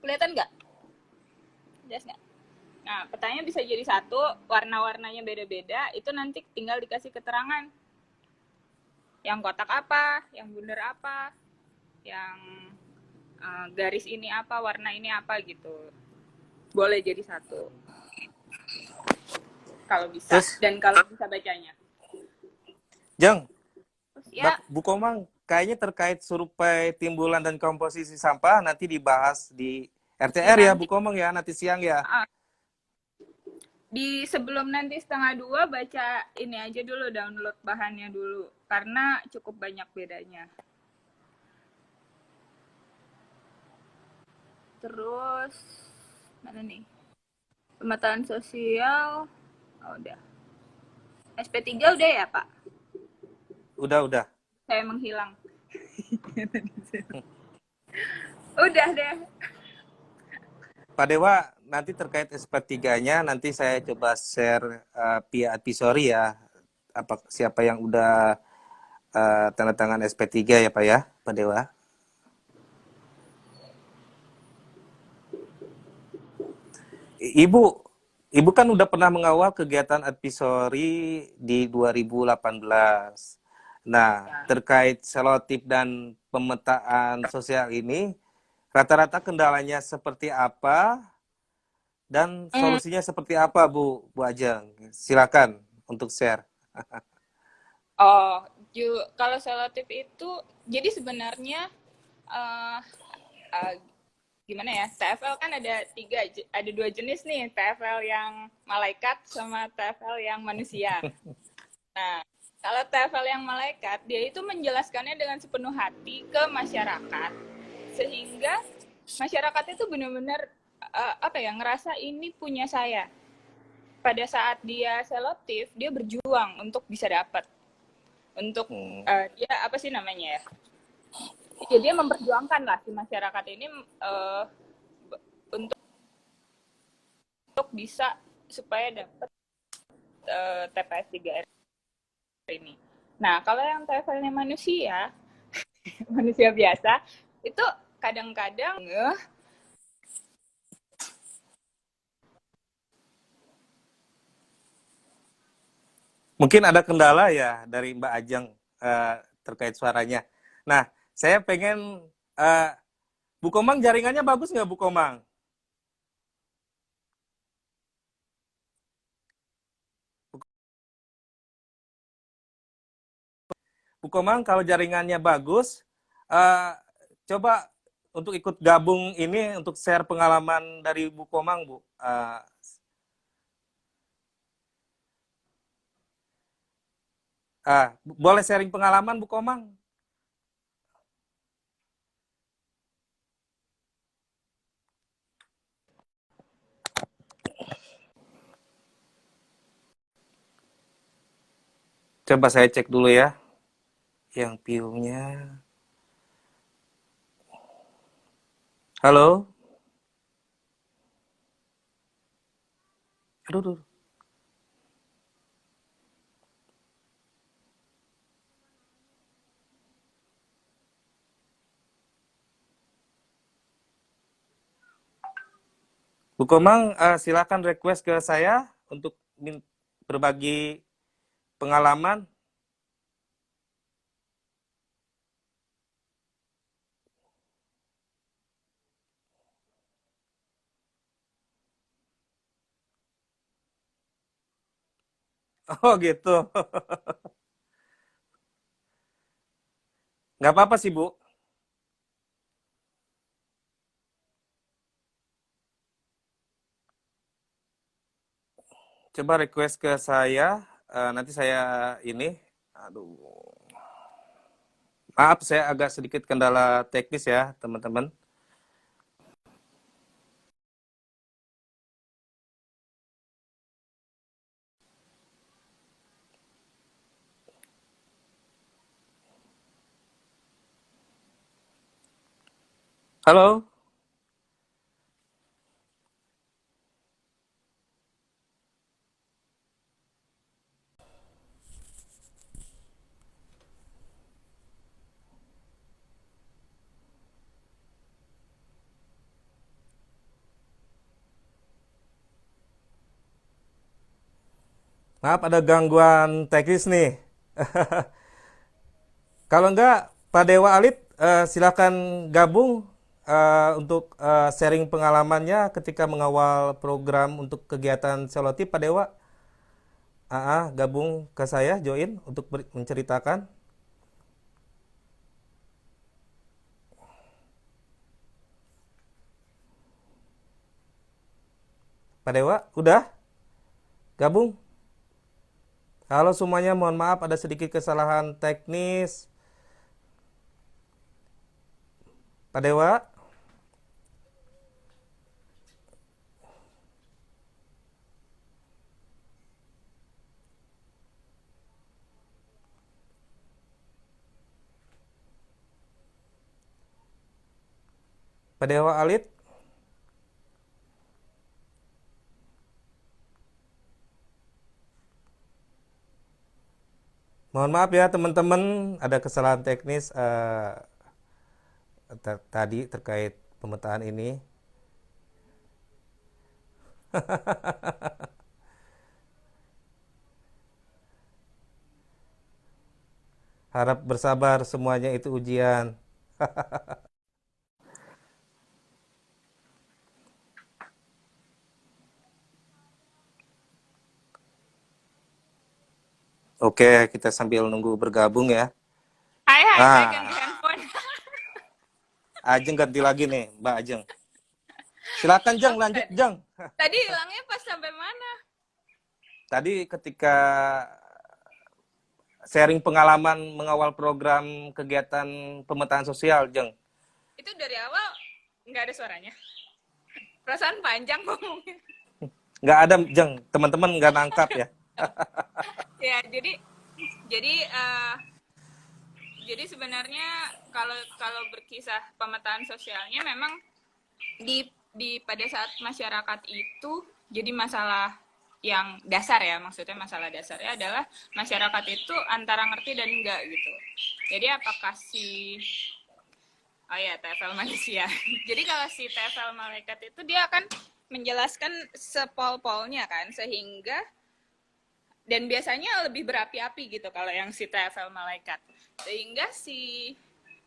Kelihatan nggak? Jelas nggak? Nah, petanya bisa jadi satu, warna-warnanya beda-beda, itu nanti tinggal dikasih keterangan. Yang kotak apa, yang bundar apa, yang garis ini apa, warna ini apa gitu. Boleh jadi satu. Kalau bisa. Terus, Dan kalau bisa bacanya. Jeng, Terus ya, Bu Komang, kayaknya terkait survei timbulan dan komposisi sampah nanti dibahas di RTR ya, Bu Komang ya, nanti siang ya. Di sebelum nanti 1:30 baca ini aja dulu, download bahannya dulu. Karena cukup banyak bedanya. Terus, mana nih? Pemetaan sosial, oh, udah. SP3 udah ya, Pak? Udah. Saya menghilang. Udah deh. Pak Dewa, nanti terkait SP3-nya nanti saya coba share via advisory ya. Siapa yang udah tanda tangan SP3 ya Pak ya, Pak Dewa. Ibu kan udah pernah mengawal kegiatan advisory di 2018. Nah, terkait selotip dan pemetaan sosial ini, rata-rata kendalanya seperti apa dan solusinya seperti apa, Bu Ajeng? Silakan untuk share. Oh, kalau selotip itu, jadi sebenarnya gimana ya? TFL kan ada dua jenis nih, TFL yang malaikat sama TFL yang manusia. Nah, kalau TFL yang malaikat, dia itu menjelaskannya dengan sepenuh hati ke masyarakat, sehingga masyarakat itu benar-benar ngerasa ini punya saya. Pada saat dia selektif, dia berjuang untuk bisa dapat, untuk dia apa sih namanya ya? Ya, dia memperjuangkan lah si masyarakat ini untuk bisa supaya dapat TPS 3R ini. Nah, kalau yang TFL-nya manusia, manusia biasa, itu kadang-kadang Mungkin ada kendala ya dari Mbak Ajeng terkait suaranya. Nah, saya pengen Bu Komang jaringannya bagus nggak Bu Komang? Bu Komang kalau jaringannya bagus, coba untuk ikut gabung ini untuk share pengalaman dari Bu Komang, Bu. Boleh sharing pengalaman Bu Komang? Coba saya cek dulu ya. Yang view-nya. Halo? Aduh. Bu Komang, silakan request ke saya untuk berbagi pengalaman. Oh gitu. Nggak apa-apa sih Bu. Coba request ke saya, nanti saya ini, aduh, maaf saya agak sedikit kendala teknis ya teman-teman. Halo, maaf ada gangguan teknis nih. Kalau enggak, Pak Dewa Alit, silakan gabung untuk sharing pengalamannya ketika mengawal program untuk kegiatan selotip, Pak Dewa. Gabung ke saya, join untuk menceritakan. Pak Dewa, udah gabung? Halo semuanya, mohon maaf ada sedikit kesalahan teknis. Pak Dewa, Pak Dewa Alit. Mohon maaf ya teman-teman, ada kesalahan teknis tadi terkait pemetaan ini. Harap bersabar, semuanya itu ujian. Oke, kita sambil nunggu bergabung ya. Hai, saya ganti Nah, handphone. Ajeng ganti lagi nih, Mbak Ajeng. Silakan Jeng, Apa lanjut tadi? Jeng. Tadi hilangnya pas sampai mana? Tadi ketika sharing pengalaman mengawal program kegiatan pemetaan sosial, Jeng. Itu dari awal nggak ada suaranya. Perasaan panjang ngomongnya. Nggak ada, Jeng. Teman-teman nggak nangkap ya. Ya, jadi eh, jadi sebenarnya kalau kalau berkisah pemetaan sosialnya memang di pada saat masyarakat itu jadi masalah yang dasar ya, maksudnya masalah dasarnya adalah masyarakat itu antara ngerti dan enggak gitu. Jadi apakah si oh ya TFL manusia. Jadi kalau si TFL malaikat itu dia akan menjelaskan sepol-polnya kan, sehingga dan biasanya lebih berapi-api gitu kalau yang si TFL malaikat, sehingga si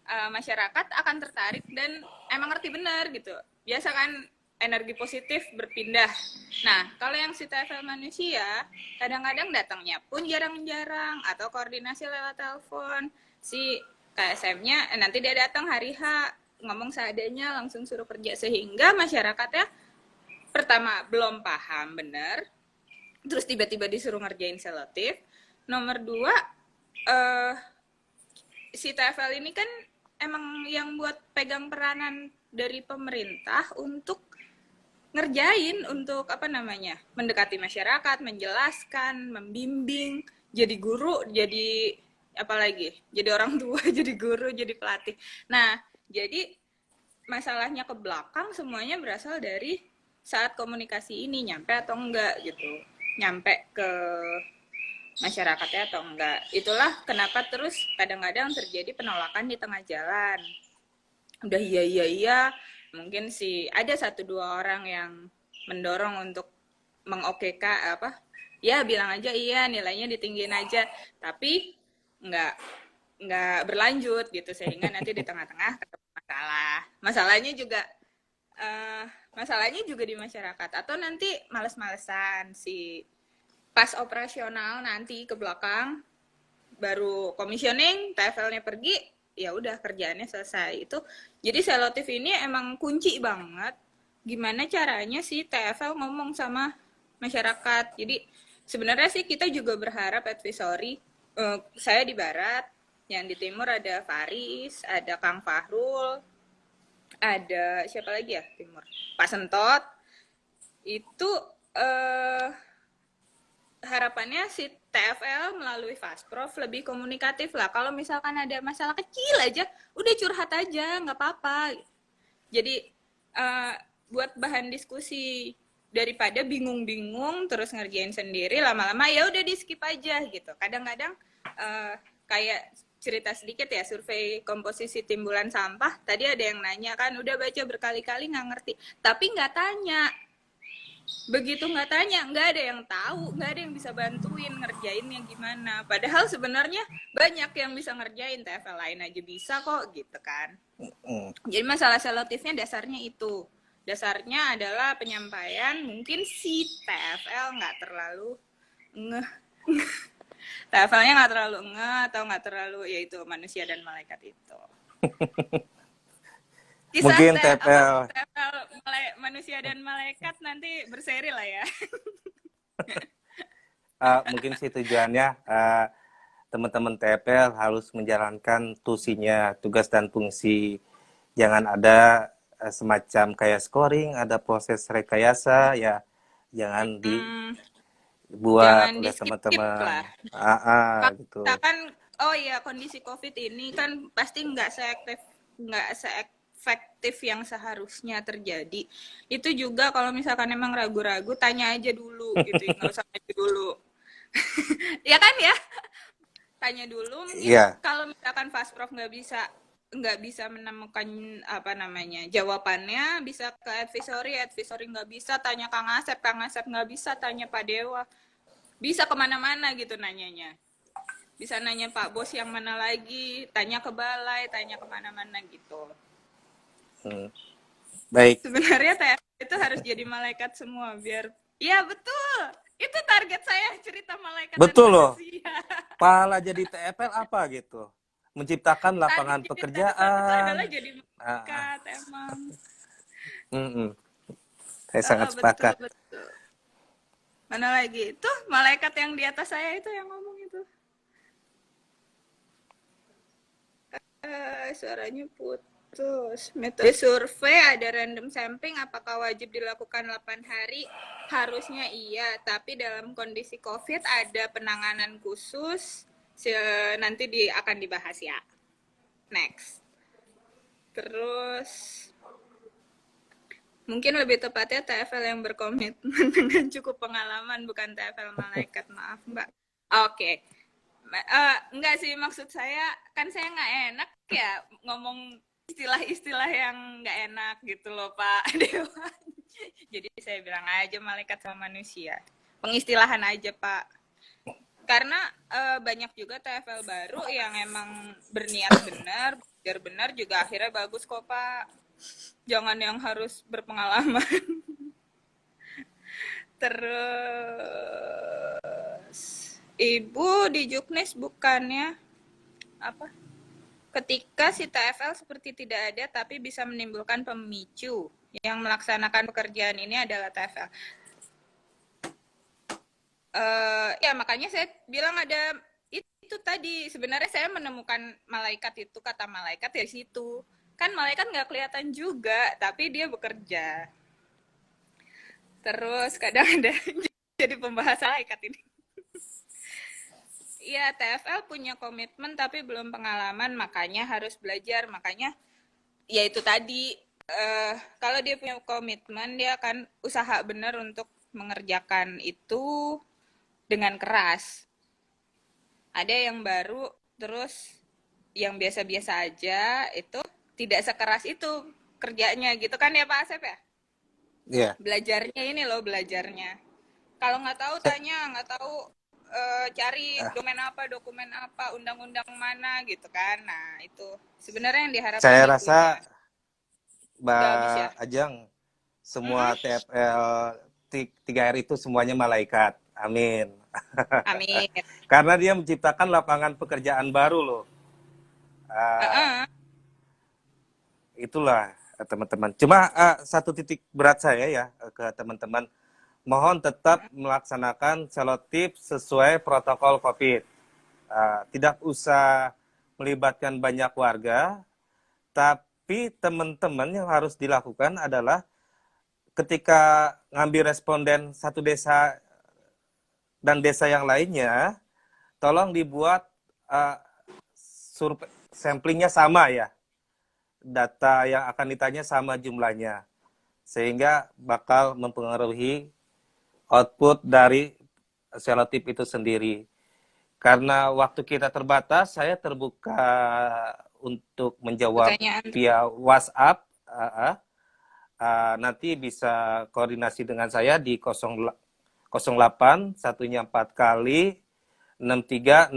masyarakat akan tertarik dan emang ngerti benar gitu. Biasa kan energi positif berpindah. Nah, kalau yang si TFL manusia, kadang-kadang datangnya pun jarang-jarang atau koordinasi lewat telepon. Si KSM-nya nanti dia datang hari H, ngomong seadanya langsung suruh kerja, sehingga masyarakatnya pertama belum paham benar, terus tiba-tiba disuruh ngerjain selektif. Nomor dua, si TFL ini kan emang yang buat pegang peranan dari pemerintah untuk ngerjain, untuk apa namanya, mendekati masyarakat, menjelaskan, membimbing, jadi guru, jadi apa lagi, jadi orang tua, jadi guru, jadi pelatih. Nah, jadi masalahnya ke belakang semuanya berasal dari saat komunikasi ini nyampe atau enggak gitu, nyampe ke masyarakatnya atau enggak. Itulah kenapa terus kadang-kadang terjadi penolakan di tengah jalan. Udah iya, mungkin sih ada satu dua orang yang mendorong untuk mengokekan apa, ya bilang aja iya, nilainya ditinggiin aja, tapi enggak berlanjut gitu, sehingga nanti di tengah-tengah ketemu masalah. Masalahnya juga di masyarakat, atau nanti males-malesan si Pas operasional nanti ke belakang, baru commissioning, TFL-nya pergi, ya udah kerjaannya selesai. Itu jadi selektif ini emang kunci banget gimana caranya si TFL ngomong sama masyarakat. Jadi sebenarnya sih kita juga berharap advisory, saya di barat, yang di timur ada Faris, ada Kang Fahrul, ada siapa lagi ya timur, Pak Sentot. Itu harapannya si TFL melalui Fastprof lebih komunikatif lah. Kalau misalkan ada masalah kecil aja, udah curhat aja, nggak apa-apa. Jadi buat bahan diskusi, daripada bingung-bingung terus ngerjain sendiri, lama-lama ya udah di skip aja gitu. Kadang-kadang kayak cerita sedikit ya, survei komposisi timbulan sampah, tadi ada yang nanya kan, udah baca berkali-kali nggak ngerti, tapi nggak tanya. Begitu nggak tanya, nggak ada yang tahu, nggak ada yang bisa bantuin ngerjainnya gimana. Padahal sebenarnya banyak yang bisa ngerjain, TFL lain aja bisa kok gitu kan. Jadi masalah selektifnya dasarnya itu. Dasarnya adalah penyampaian, mungkin si TFL nggak terlalu ngeh. TFL-nya nggak terlalu ngeh atau nggak terlalu, yaitu manusia dan malaikat itu. Kisah Mungkin TFL manusia dan malaikat nanti berseri lah ya. mungkin sih tujuannya teman-teman TFL harus menjalankan tusinya, tugas dan fungsi. Jangan ada semacam kayak scoring, ada proses rekayasa, ya jangan dibuat Jangan oleh di-skip teman-teman. lah. Gitu. Misalkan, oh ya kondisi COVID ini kan pasti nggak seefektif yang seharusnya terjadi. Itu juga kalau misalkan emang ragu-ragu, tanya aja dulu gitu, nggak usah aja dulu. Ya kan ya? Tanya dulu, mungkin kalau misalkan Fastprof nggak bisa menemukan apa namanya jawabannya, bisa ke advisory nggak bisa, tanya Kang Asep nggak bisa, tanya Pak Dewa, bisa kemana-mana gitu nanyanya, bisa nanya Pak Bos yang mana lagi, tanya ke balai, tanya kemana-mana gitu. Baik. Sebenarnya itu harus jadi malaikat semua biar, iya betul, itu target saya, cerita malaikat betul dan loh. manusia. Pahala jadi TFL apa gitu? Menciptakan lapangan pekerjaan. Adalah jadi malaikat emang. Saya sangat sepakat. Betul. Mana lagi? Tuh malaikat yang di atas saya itu yang ngomong itu. Suaranya putus. Metode survei ada random sampling, apakah wajib dilakukan 8 hari? Harusnya iya, tapi dalam kondisi COVID ada penanganan khusus, nanti akan dibahas ya. Next. Terus mungkin lebih tepatnya TFL yang berkomitmen dengan cukup pengalaman, bukan TFL malaikat, maaf Mbak. Oke. Enggak sih, maksud saya kan saya nggak enak ya ngomong istilah-istilah yang nggak enak gitu loh Pak Dewa. Jadi saya bilang aja malaikat sama manusia. Pengistilahan aja Pak. Karena banyak juga TFL baru yang emang berniat benar, belajar benar juga akhirnya bagus kok Pak. Jangan yang harus berpengalaman. Terus Ibu di Juknis bukannya apa? Ketika si TFL seperti tidak ada tapi bisa menimbulkan pemicu, yang melaksanakan pekerjaan ini adalah TFL. Ya makanya saya bilang ada itu tadi, sebenarnya saya menemukan malaikat itu, kata malaikat dari situ. Kan malaikat nggak kelihatan juga, tapi dia bekerja. Terus kadang ada jadi pembahasan malaikat ini. Iya, TFL punya komitmen tapi belum pengalaman, makanya harus belajar. Makanya ya itu tadi, kalau dia punya komitmen, dia akan usaha benar untuk mengerjakan itu dengan keras. Ada yang baru, terus yang biasa-biasa aja, itu tidak sekeras itu kerjanya gitu kan ya Pak Asep ya? Iya. Belajarnya ini loh, belajarnya. Kalau nggak tahu tanya, nggak tahu cari dokumen apa, undang-undang mana gitu kan. Nah itu sebenarnya yang diharapkan. Saya rasa Mbak Ajeng, semua TFL 3R itu semuanya malaikat. Amin. Amin. Karena dia menciptakan lapangan pekerjaan baru loh. Ah, itulah teman-teman. Cuma satu titik berat saya ya ke teman-teman, mohon tetap melaksanakan selotip sesuai protokol COVID. Tidak usah melibatkan banyak warga, tapi teman-teman yang harus dilakukan adalah ketika ngambil responden satu desa dan desa yang lainnya, tolong dibuat survei samplingnya sama ya, data yang akan ditanya sama jumlahnya, sehingga bakal mempengaruhi output dari selotip itu sendiri. Karena waktu kita terbatas, saya terbuka untuk menjawab Pertanyaan. via WhatsApp. Nanti bisa koordinasi dengan saya di 08 satunya 4 kali 63